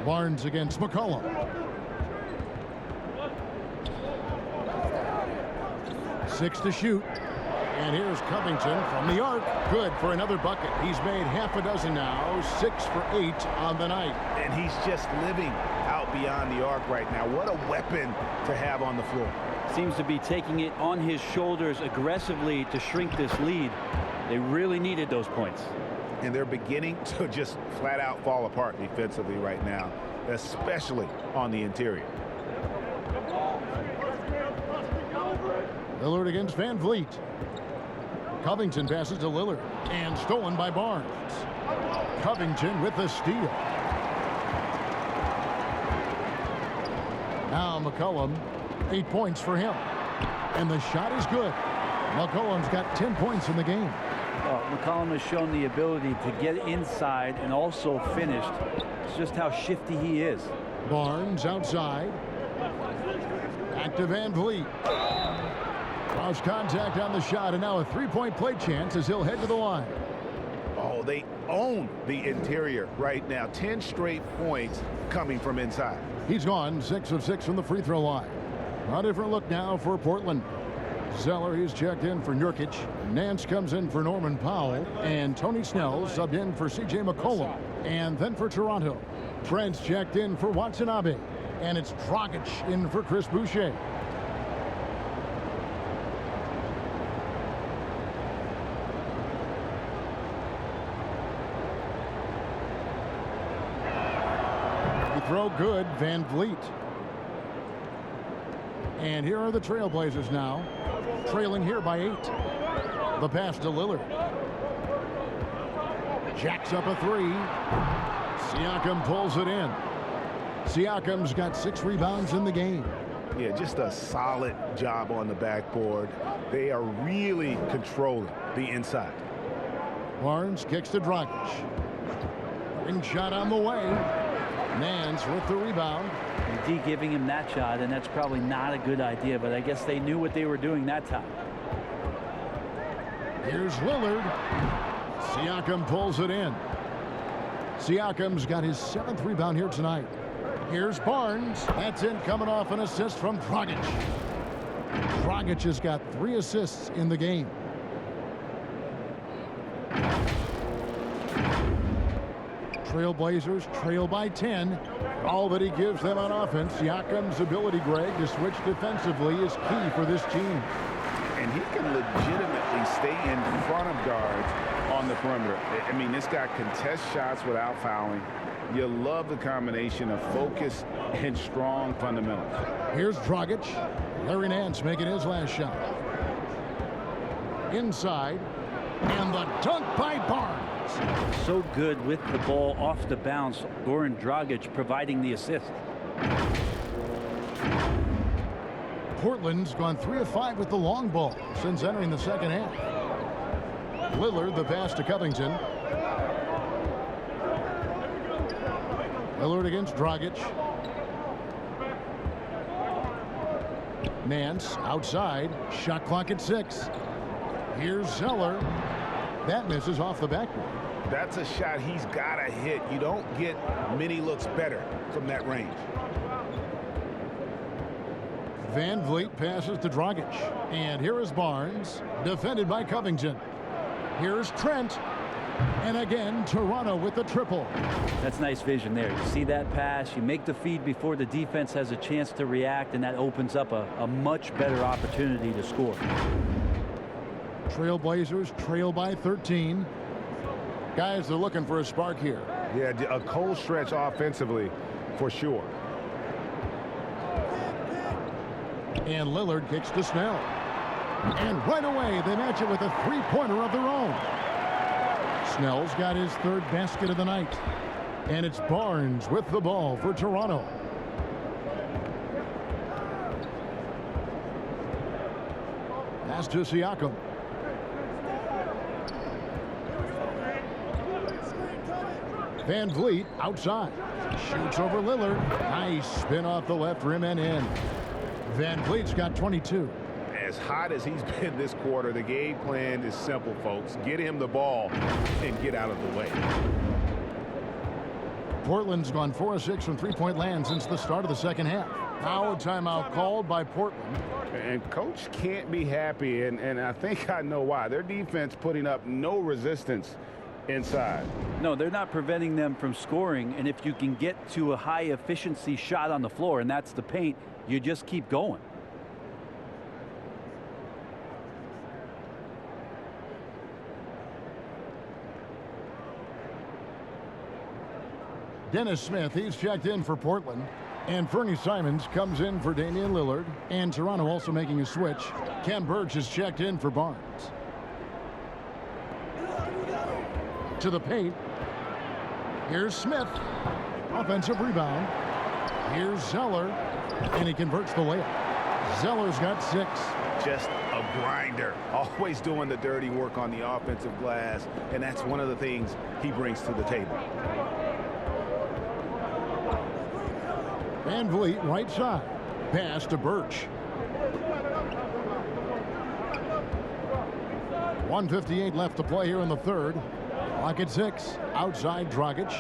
Barnes against McCollum. Six to shoot. And here's Covington from the arc. Good for another bucket. He's made half a dozen now. 6 for 8 on the night. And he's just living out beyond the arc right now. What a weapon to have on the floor. Seems to be taking it on his shoulders aggressively to shrink this lead. They really needed those points. And they're beginning to just flat out fall apart defensively right now, especially on the interior. Lillard against Van Vliet. Covington passes to Lillard. And stolen by Barnes. Covington with the steal. Now McCollum, 8 points for him. And the shot is good. McCollum's got 10 points in the game. McCollum has shown the ability to get inside and also finished. It's just how shifty he is. Barnes outside. Back to Van Vliet. Cross contact on the shot, and now a three-point play chance as he'll head to the line. Oh, they own the interior right now. 10 straight points coming from inside. He's gone 6 of 6 from the free throw line. A different look now for Portland. Zeller, he's checked in for Nurkic. Nance comes in for Norman Powell. And Tony Snell subbed in for C.J. McCollum. And then for Toronto, Trent's checked in for Watanabe. And it's Dragic in for Chris Boucher. Throw good, Van Vliet. And here are the Trailblazers now, trailing here by 8. The pass to Lillard. Jacks up a 3. Siakam pulls it in. Siakam's got 6 rebounds in the game. Yeah, just a solid job on the backboard. They are really controlling the inside. Barnes kicks to Dragic. Ring shot on the way. Nance with the rebound. And D giving him that shot, and that's probably not a good idea, but I guess they knew what they were doing that time. Here's Lillard. Siakam pulls it in. Siakam's got his 7th rebound here tonight. Here's Barnes. That's in, coming off an assist from Dragic. Dragic has got 3 assists in the game. Trailblazers trail by 10. All that he gives them on offense. Siakam's ability, Greg, to switch defensively is key for this team. And he can legitimately stay in front of guards on the perimeter. I mean, this guy contests shots without fouling. You love the combination of focus and strong fundamentals. Here's Dragic. Larry Nance making his last shot. Inside. And the dunk by Barnes. So good with the ball off the bounce. Goran Dragic providing the assist. Portland's gone 3 of 5 with the long ball since entering the second half. Lillard, the pass to Covington. Lillard against Dragic. Nance outside. Shot clock at 6. Here's Zeller. That misses off the backboard. That's a shot he's got to hit. You don't get many looks better from that range. Van Vliet passes to Dragic. And here is Barnes, defended by Covington. Here's Trent. And again, Toronto with the triple. That's nice vision there. You see that pass, you make the feed before the defense has a chance to react, and that opens up a much better opportunity to score. Trailblazers trail by 13. Guys, they're looking for a spark here. Yeah, a cold stretch offensively for sure. And Lillard kicks to Snell. And right away, they match it with a three-pointer of their own. Snell's got his 3rd basket of the night. And it's Barnes with the ball for Toronto. Pass to Siakam. Van Vliet outside. Shoots over Lillard. Nice spin off the left rim and in. Van Vliet's got 22. As hot as he's been this quarter, the game plan is simple, folks. Get him the ball and get out of the way. Portland's gone 4 of 6 from three-point land since the start of the second half. Now a timeout called by Portland. And coach can't be happy, and I think I know why. Their defense putting up no resistance inside. No, they're not preventing them from scoring, and if you can get to a high efficiency shot on the floor, and that's the paint, you just keep going. Dennis Smith, he's checked in for Portland. And Fernie Simons comes in for Damian Lillard. And Toronto also making a switch. Ken Burge is checked in for Barnes. To the paint. Here's Smith. Offensive rebound. Here's Zeller. And he converts the layup. Zeller's got 6. just a grinder, always doing the dirty work on the offensive glass, and that's one of the things he brings to the table. Van Vliet, right side. Pass to Birch. 1:58 left to play here in the third. Clock at 6. Outside Dragic.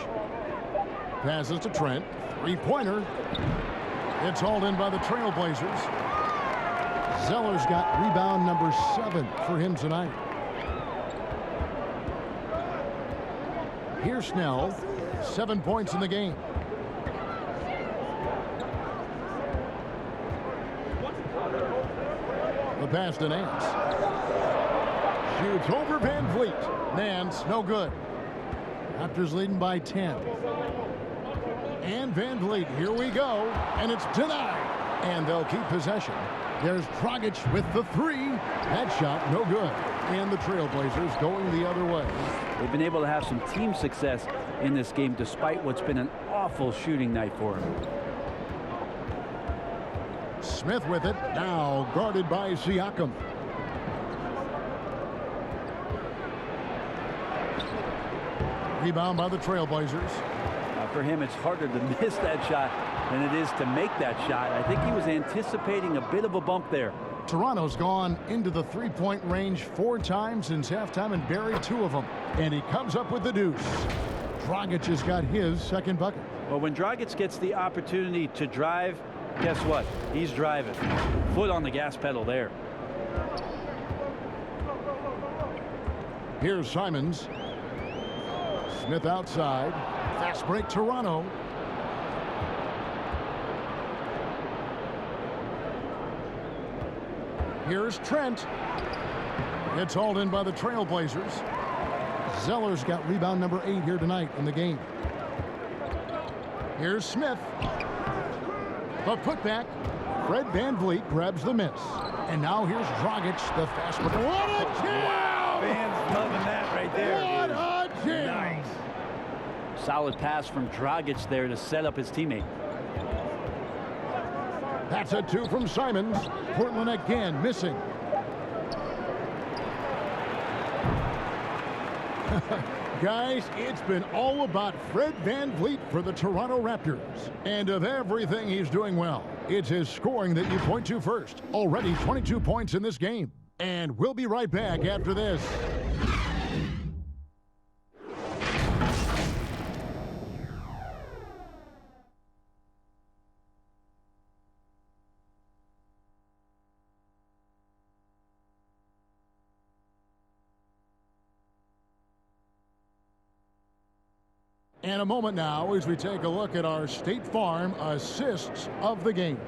Passes to Trent. Three-pointer. It's hauled in by the Trailblazers. Zeller's got rebound number 7 for him tonight. Here's Snell. 7 points in the game. The pass to Nance. Shoots over Van Vliet. Nance, no good. Raptors leading by 10. And Van Vliet, here we go. And it's denied. And they'll keep possession. There's Dragic with the 3. That shot, no good. And the Trailblazers going the other way. They've been able to have some team success in this game despite what's been an awful shooting night for him. Smith with it. Now guarded by Siakam. Rebound by the Trailblazers. For him, it's harder to miss that shot than it is to make that shot. I think he was anticipating a bit of a bump there. Toronto's gone into the three-point range 4 times since halftime and buried 2 of them. And he comes up with the deuce. Dragic has got his second bucket. Well, when Dragic gets the opportunity to drive, guess what? He's driving. Foot on the gas pedal there. Here's Simons. Smith outside. Fast break Toronto. Here's Trent. It's hauled in by the Trailblazers. Zeller's got rebound number 8 here tonight in the game. Here's Smith. The putback. Fred Van Vliet grabs the miss. And now here's Dragic, the fast break. What a jam! Fans loving that right there. What a jam! Nice. Solid pass from Dragic there to set up his teammate. That's a 2 from Simons. Portland again missing. Guys, it's been all about Fred Van Vliet for the Toronto Raptors. And of everything he's doing well, it's his scoring that you point to first. Already 22 points in this game. And we'll be right back after this. And a moment now as we take a look at our State Farm assists of the game.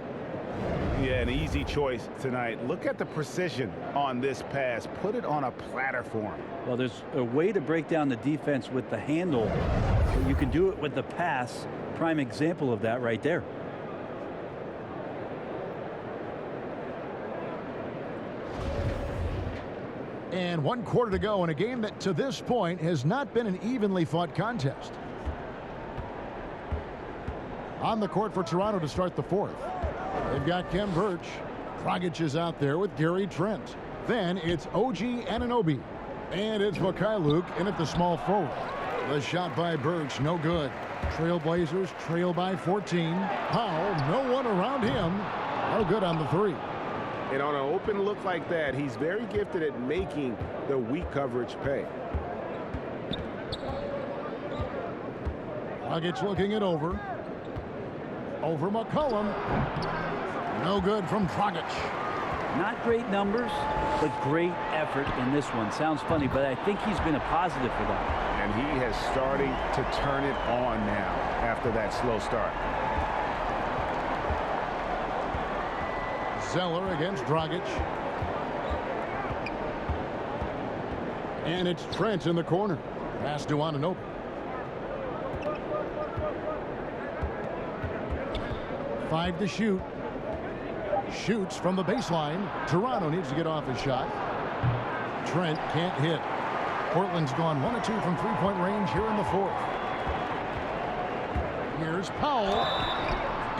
Yeah, an easy choice tonight. Look at the precision on this pass. Put it on a platter for him. Well, there's a way to break down the defense with the handle. But you can do it with the pass. Prime example of that right there. And 1 quarter to go in a game that to this point has not been an evenly fought contest. On the court for Toronto to start the 4th. They've got Kem Birch. Dragic is out there with Gary Trent. Then it's OG Anunoby. And it's Mikhailuk in at the small forward. The shot by Birch, no good. Trailblazers trail by 14. Powell, no one around him. No good on the 3. And on an open look like that, he's very gifted at making the weak coverage pay. Dragic looking it over. Over McCollum. No good from Dragic. Not great numbers, but great effort in this one. Sounds funny, but I think he's been a positive for that. And he has starting to turn it on now after that slow start. Zeller against Dragic. And it's Trent in the corner. Pass to Anunoby. Five to shoot. Shoots from the baseline. Toronto needs to get off his shot. Trent can't hit. Portland's gone 1 of 2 from three-point range here in the 4th. Here's Powell.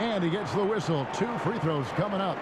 And he gets the whistle. 2 free throws coming up.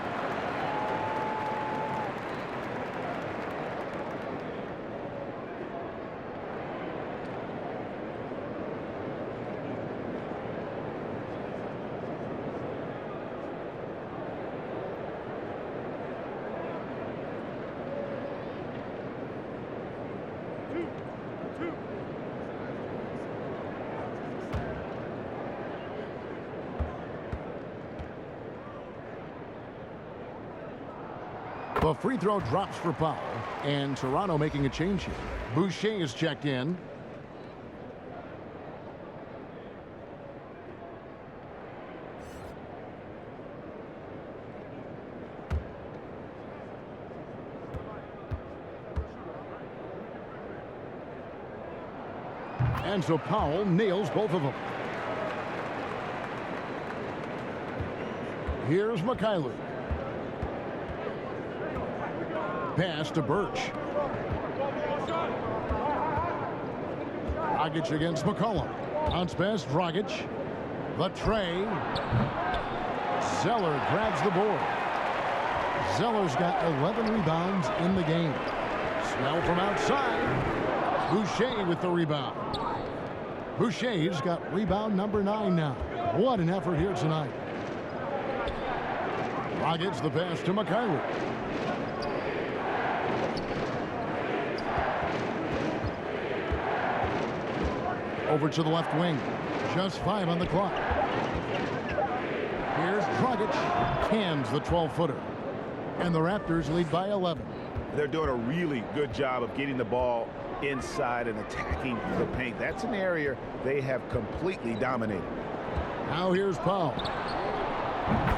The free throw drops for Powell, and Toronto making a change here. Boucher is checked in. And so Powell nails both of them. Here's Mikhailuk. Pass to Birch. Dragic against McCollum. Bounce pass, Dragic. The tray. Zeller grabs the board. Zeller's got 11 rebounds in the game. Snell from outside. Boucher with the rebound. Boucher's got rebound number 9 now. What an effort here tonight. Dragic the pass to Mikhailuk. Over to the left wing. Just 5 on the clock. Here's Dragic. Cans the 12-footer. And the Raptors lead by 11. They're doing a really good job of getting the ball inside and attacking the paint. That's an area they have completely dominated. Now here's Powell.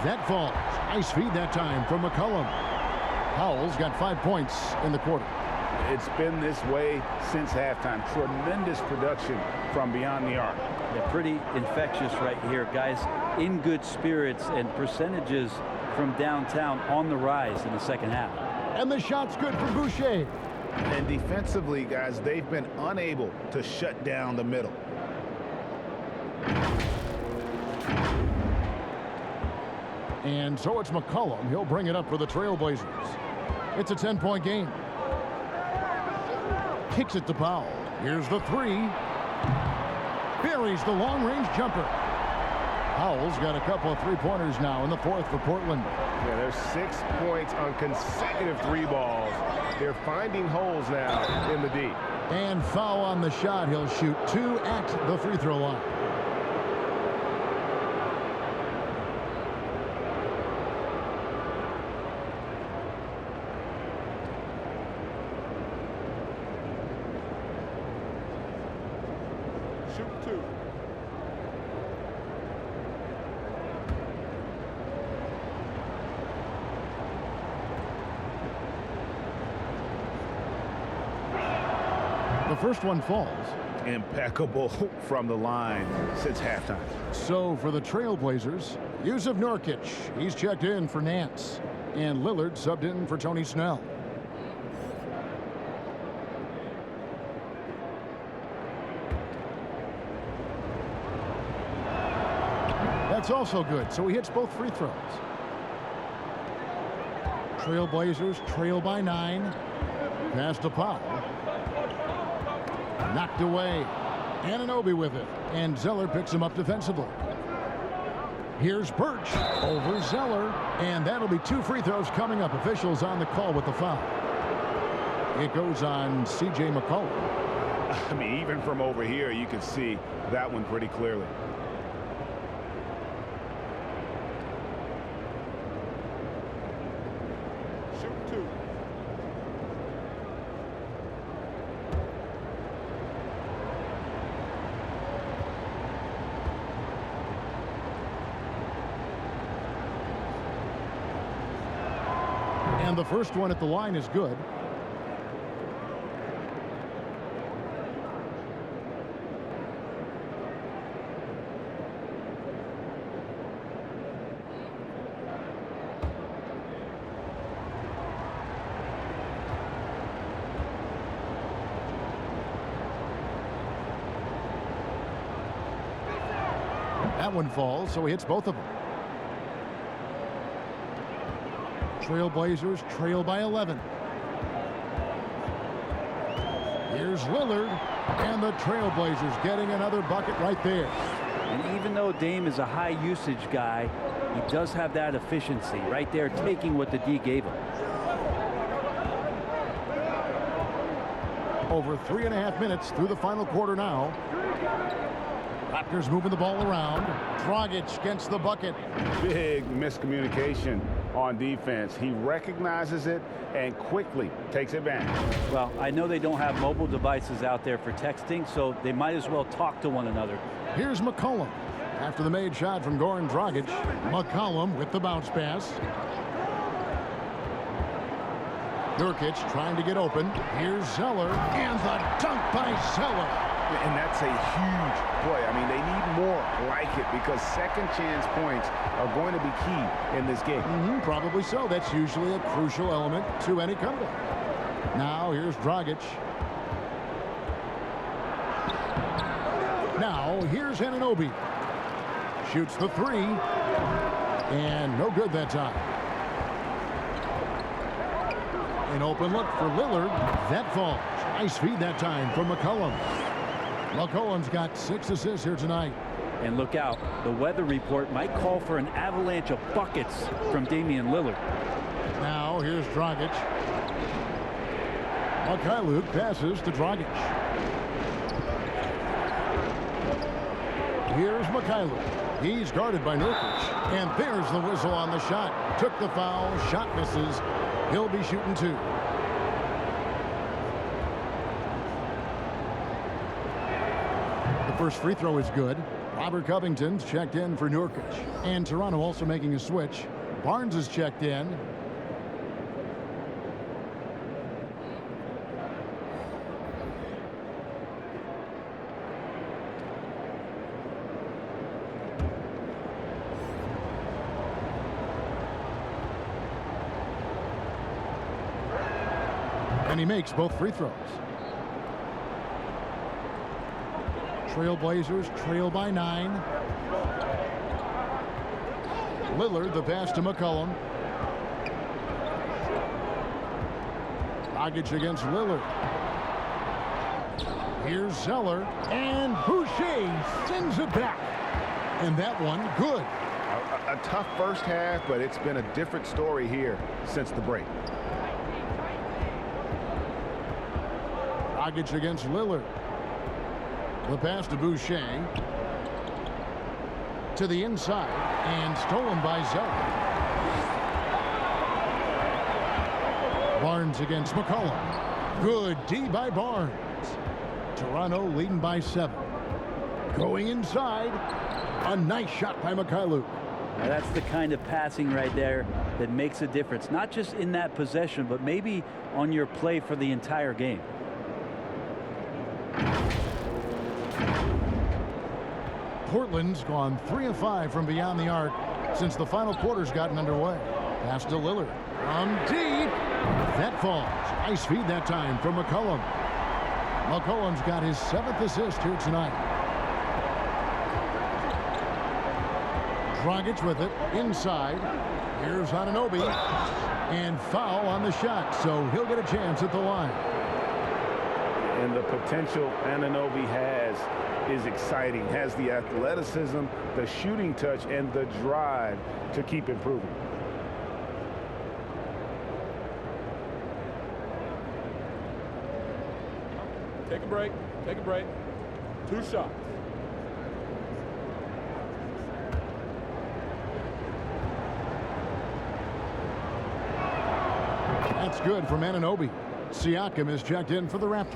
That falls. Nice feed that time from McCollum. Powell's got 5 points in the quarter. It's been this way since halftime. Tremendous production from beyond the arc. Yeah, pretty infectious right here, guys. In good spirits, and percentages from downtown on the rise in the second half. And the shot's good for Boucher. And defensively, guys, they've been unable to shut down the middle. And so it's McCollum. He'll bring it up for the Trailblazers. It's a 10-point game. Kicks it to Powell. Here's the three. Buries the long-range jumper. Powell's got a couple of three-pointers now in the fourth for Portland. Yeah, there's 6 points on consecutive 3 balls. They're finding holes now in the D. And foul on the shot. He'll shoot 2 at the free throw line. Shoot 2. The first one falls. Impeccable from the line since halftime. So for the Trailblazers, Yusuf Nurkic. He's checked in for Nance. And Lillard subbed in for Tony Snell. That's also good. So he hits both free throws. Trailblazers trail by 9. Pass to Powell. Knocked away. Anunoby with it. And Zeller picks him up defensively. Here's Birch over Zeller. And that'll be 2 free throws coming up. Officials on the call with the foul. It goes on C.J. McCollum. I mean, even from over here, you can see that one pretty clearly. Shoot 2. And the first one at the line is good. That one falls, so he hits both of them. Trailblazers trail by 11. Here's Lillard, and the Trailblazers getting another bucket right there. And even though Dame is a high usage guy, he does have that efficiency right there, taking what the D gave him. Over 3.5 minutes through the final quarter now. Raptors moving the ball around. Dragic gets the bucket. Big miscommunication on defense. He recognizes it and quickly takes advantage. Well, I know they don't have mobile devices out there for texting, so they might as well talk to one another. Here's McCollum. After the made shot from Goran Dragic, McCollum with the bounce pass. Nurkic trying to get open. Here's Zeller, and the dunk by Zeller. And that's a huge play. I mean, they need more like it because second chance points are going to be key in this game. Probably so. That's usually a crucial element to any comeback. Now here's Dragic. Now here's Anunoby. Shoots the three. And no good that time. An open look for Lillard. That falls. Nice feed that time from McCollum. McCollum's got 6 assists here tonight. And look out, the weather report might call for an avalanche of buckets from Damian Lillard. Now here's Dragic. Mikhailuk passes to Dragic. Here's Mikhailuk. He's guarded by Nurkic. And there's the whistle on the shot. Took the foul. Shot misses. He'll be shooting 2. The first free throw is good. Robert Covington's checked in for Nurkic. And Toronto also making a switch. Barnes is checked in. And he makes both free throws. Trailblazers trail by 9. Lillard, the pass to McCollum. Dragic against Lillard. Here's Zeller, and Boucher sends it back. And that one, good. A tough first half, but it's been a different story here since the break. Dragic against Lillard. The pass to Boucher. To the inside, and stolen by Zeller. Barnes against McCollum. Good D by Barnes. Toronto leading by 7. Going inside. A nice shot by Mikhailuk. Now that's the kind of passing right there that makes a difference. Not just in that possession, but maybe on your play for the entire game. Portland's gone 3 of 5 from beyond the arc since the final quarter's gotten underway. Pass to Lillard. From deep. That falls. Nice feed that time from McCollum. McCollum's got his 7th assist here tonight. Dragic with it. Inside. Here's Anunoby. And foul on the shot, so he'll get a chance at the line. And the potential Anunoby has is exciting. Has the athleticism, the shooting touch, and the drive to keep improving. Take a break. Take a break. 2 shots. That's good from Anunoby. Siakam is checked in for the Raptors.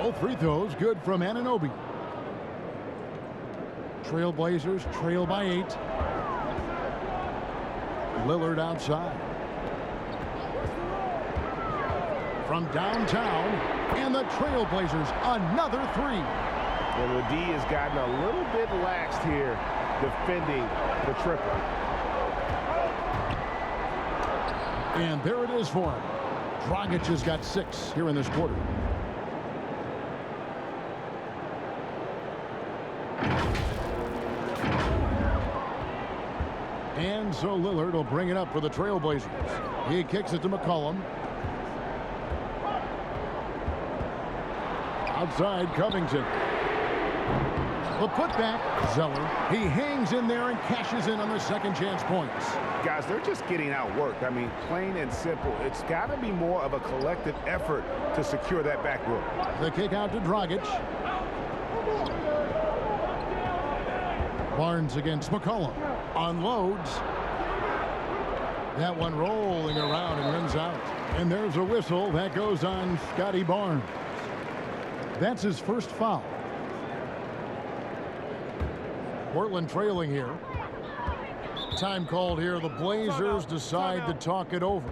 Both free throws good from Anunoby. Trailblazers trail by 8. Lillard outside. From downtown, and the Trailblazers another 3. And the D has gotten a little bit laxed here defending the triple. And there it is for him. Dragic has got 6 here in this quarter. And so Lillard will bring it up for the Trailblazers. He kicks it to McCollum. Outside Covington. The putback, Zeller. He hangs in there and cashes in on the second chance points. Guys, they're just getting outworked. I mean, plain and simple. It's got to be more of a collective effort to secure that back row. The kick out to Dragic. Barnes against McCollum. Unloads. That one rolling around and rims out. And there's a whistle that goes on Scotty Barnes. That's his first foul. Portland trailing here. Time called here. The Blazers decide to talk it over.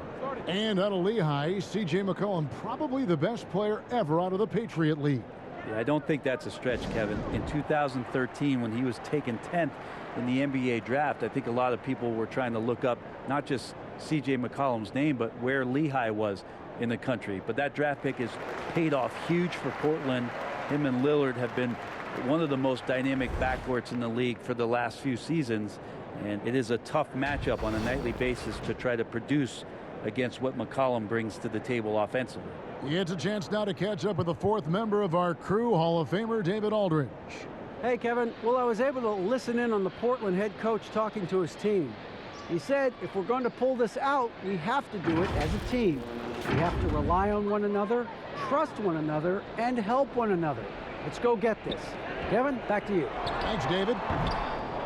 And out of Lehigh, C.J. McCollum, probably the best player ever out of the Patriot League. Yeah, I don't think that's a stretch, Kevin. In 2013, when he was taken 10th in the NBA draft, I think a lot of people were trying to look up not just C.J. McCollum's name, but where Lehigh was in the country. But that draft pick has paid off huge for Portland. Him and Lillard have been one of the most dynamic backcourts in the league for the last few seasons. And it is a tough matchup on a nightly basis to try to produce against what McCollum brings to the table offensively. It's a chance now to catch up with the fourth member of our crew, Hall of Famer David Aldridge. Hey, Kevin. Well, I was able to listen in on the Portland head coach talking to his team. He said if we're going to pull this out, we have to do it as a team. We have to rely on one another, trust one another, and help one another. Let's go get this. Kevin, back to you. Thanks, David.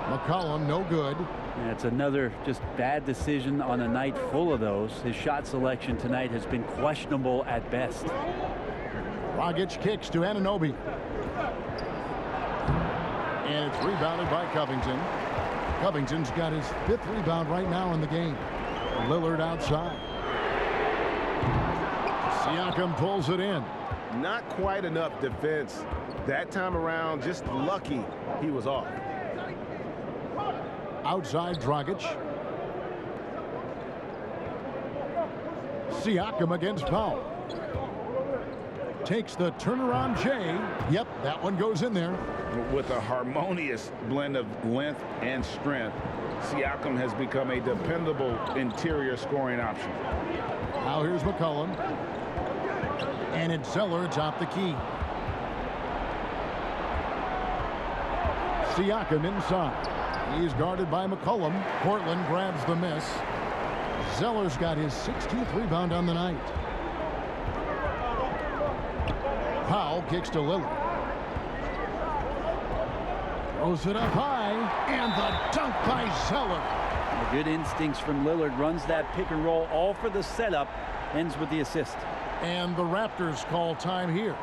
McCollum, no good. Yeah, it's another just bad decision on a night full of those. His shot selection tonight has been questionable at best. Dragic kicks to Anunoby. And it's rebounded by Covington. Covington's got his 5th rebound right now in the game. Lillard outside. Siakam pulls it in. Not quite enough defense that time around. Just lucky he was off. Outside Dragic. Siakam against Powell. Takes the turnaround J. Yep, that one goes in there. With a harmonious blend of length and strength, Siakam has become a dependable interior scoring option. Now here's McCollum. And it's Zeller atop the key. Siakam inside. He's guarded by McCollum. Portland grabs the miss. Zeller's got his 16th rebound on the night. Powell kicks to Lillard. Throws it up high. And the dunk by Zeller. The good instincts from Lillard. Runs that pick and roll all for the setup. Ends with the assist. And the Raptors call time here.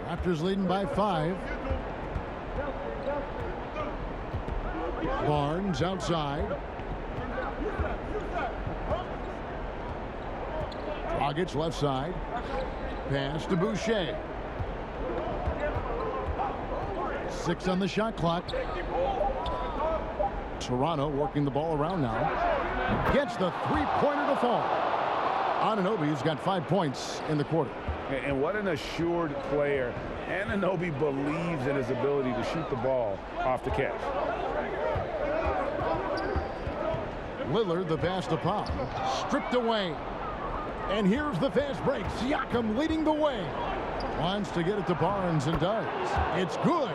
Raptors leading by 5. Barnes outside. Dragic left side. Pass to Boucher. 6 on the shot clock. Toronto working the ball around now. Gets the three-pointer to fall. Anunoby's got 5 points in the quarter. And what an assured player. Anunoby believes in his ability to shoot the ball off the catch. Lillard, the pass to Powell. Stripped away. And here's the fast break. Siakam leading the way. Wants to get it to Barnes and does. It's good.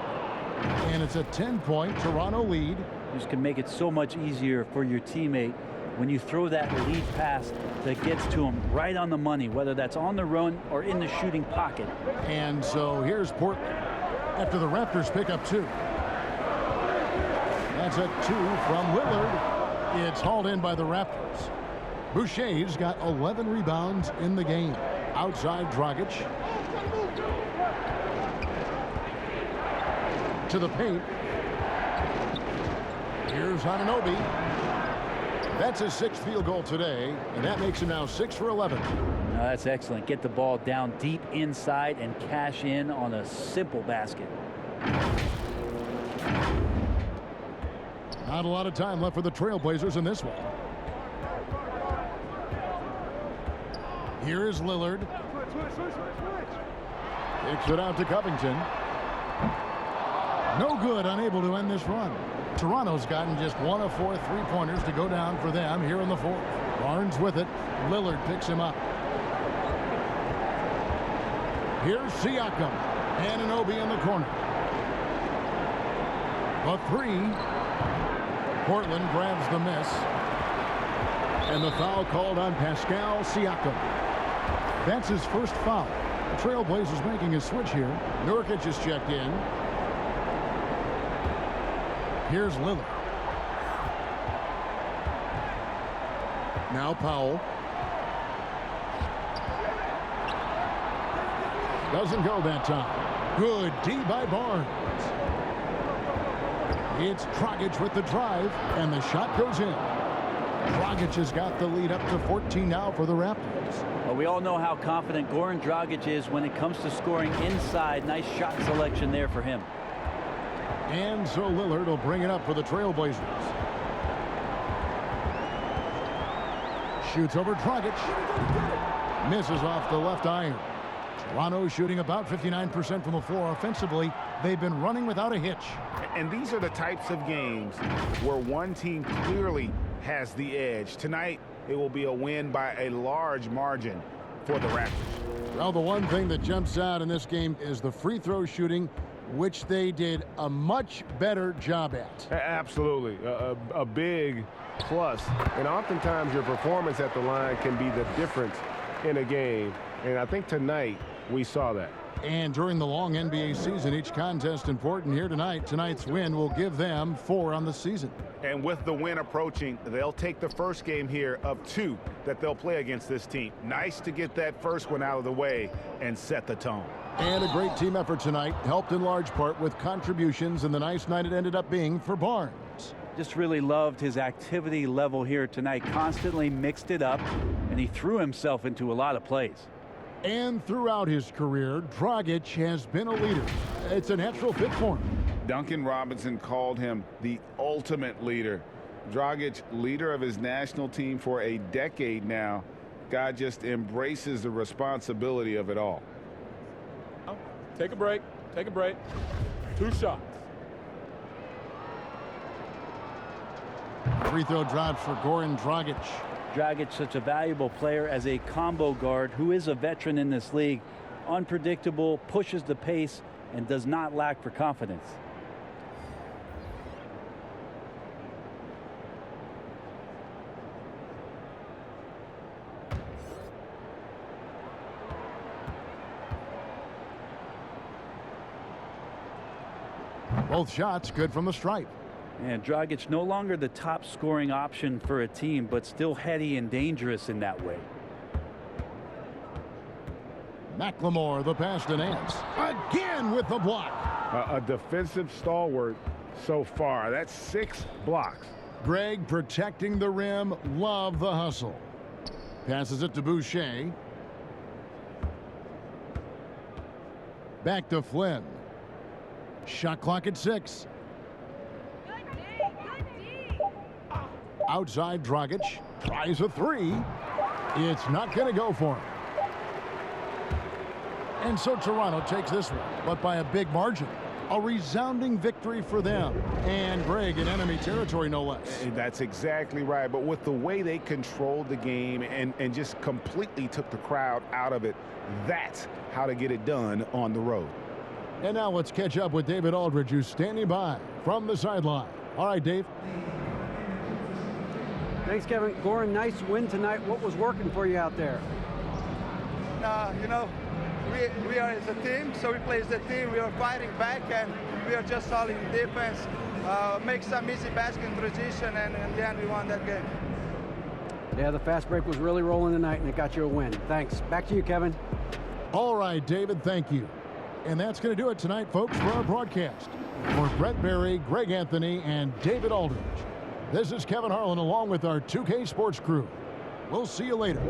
And it's a 10-point Toronto lead. Just can make it so much easier for your teammate when you throw that lead pass that gets to him right on the money, whether that's on the run or in the shooting pocket. And so here's Portland after the Raptors pick up 2. That's a 2 from Lillard. It's hauled in by the Raptors. Boucher's got 11 rebounds in the game. Outside Dragic. To the paint. Here's Anunoby. That's his 6th field goal today, and that makes him now 6 for 11. No, that's excellent. Get the ball down deep inside and cash in on a simple basket. Not a lot of time left for the Trailblazers in this one. Here is Lillard. Kicks it out to Covington. No good, unable to end this run. Toronto's gotten just 1 of 4 3-pointers to go down for them here in the fourth. Barnes with it. Lillard picks him up. Here's Siakam. Anunoby in the corner. A 3. Portland grabs the miss. And the foul called on Pascal Siakam. That's his first foul. The Trailblazers making a switch here. Nurkic is checked in. Here's Lillard. Now Powell. Doesn't go that time. Good D by Barnes. It's Dragic with the drive, and the shot goes in. Dragic has got the lead up to 14 now for the Raptors. Well, we all know how confident Goran Dragic is when it comes to scoring inside. Nice shot selection there for him. And so Lillard will bring it up for the Trailblazers. Shoots over Dragic. Misses off the left iron. Toronto shooting about 59% from the floor offensively. They've been running without a hitch. And these are the types of games where one team clearly has the edge. Tonight, it will be a win by a large margin for the Raptors. Well, the one thing that jumps out in this game is the free throw shooting, which they did a much better job at. Absolutely. A big plus. And oftentimes your performance at the line can be the difference in a game. And I think tonight we saw that. And during the long NBA season, each contest important here tonight. Tonight's win will give them 4 on the season. And with the win approaching, they'll take the first game here of 2 that they'll play against this team. Nice to get that first one out of the way and set the tone. And a great team effort tonight, helped in large part with contributions, and the nice night it ended up being for Barnes. Just really loved his activity level here tonight. Constantly mixed it up, and he threw himself into a lot of plays. And throughout his career, Dragic has been a leader. It's a natural fit for him. Duncan Robinson called him the ultimate leader. Dragic, leader of his national team for a decade now. Guy just embraces the responsibility of it all. Take a break. Take a break. 2 shots. Free throw drops for Goran Dragic. Dragic, such a valuable player as a combo guard who is a veteran in this league. Unpredictable, pushes the pace, and does not lack for confidence. Both shots good from the stripe. And Dragic no longer the top scoring option for a team, but still heady and dangerous in that way. McLemore, the pass to Nance. Again with the block. A defensive stalwart so far. That's 6 blocks. Greg protecting the rim. Love the hustle. Passes it to Boucher. Back to Flynn. Shot clock at 6. Outside, Dragic tries a 3. It's not going to go for him. And so Toronto takes this one, but by a big margin. A resounding victory for them. And Greg in enemy territory, no less. That's exactly right. But with the way they controlled the game and just completely took the crowd out of it, that's how to get it done on the road. And now let's catch up with David Aldridge, who's standing by from the sideline. All right, Dave. Thanks, Kevin. Goran, nice win tonight. What was working for you out there? You know, we are as a team, so we play as a team. We are fighting back, and we are just solid in defense. Make some easy basket in transition, and in the end, we won that game. Yeah, the fast break was really rolling tonight, and it got you a win. Thanks. Back to you, Kevin. All right, David, thank you. And that's going to do it tonight, folks, for our broadcast. For Brett Berry, Greg Anthony, and David Aldridge, this is Kevin Harlan along with our 2K Sports crew. We'll see you later.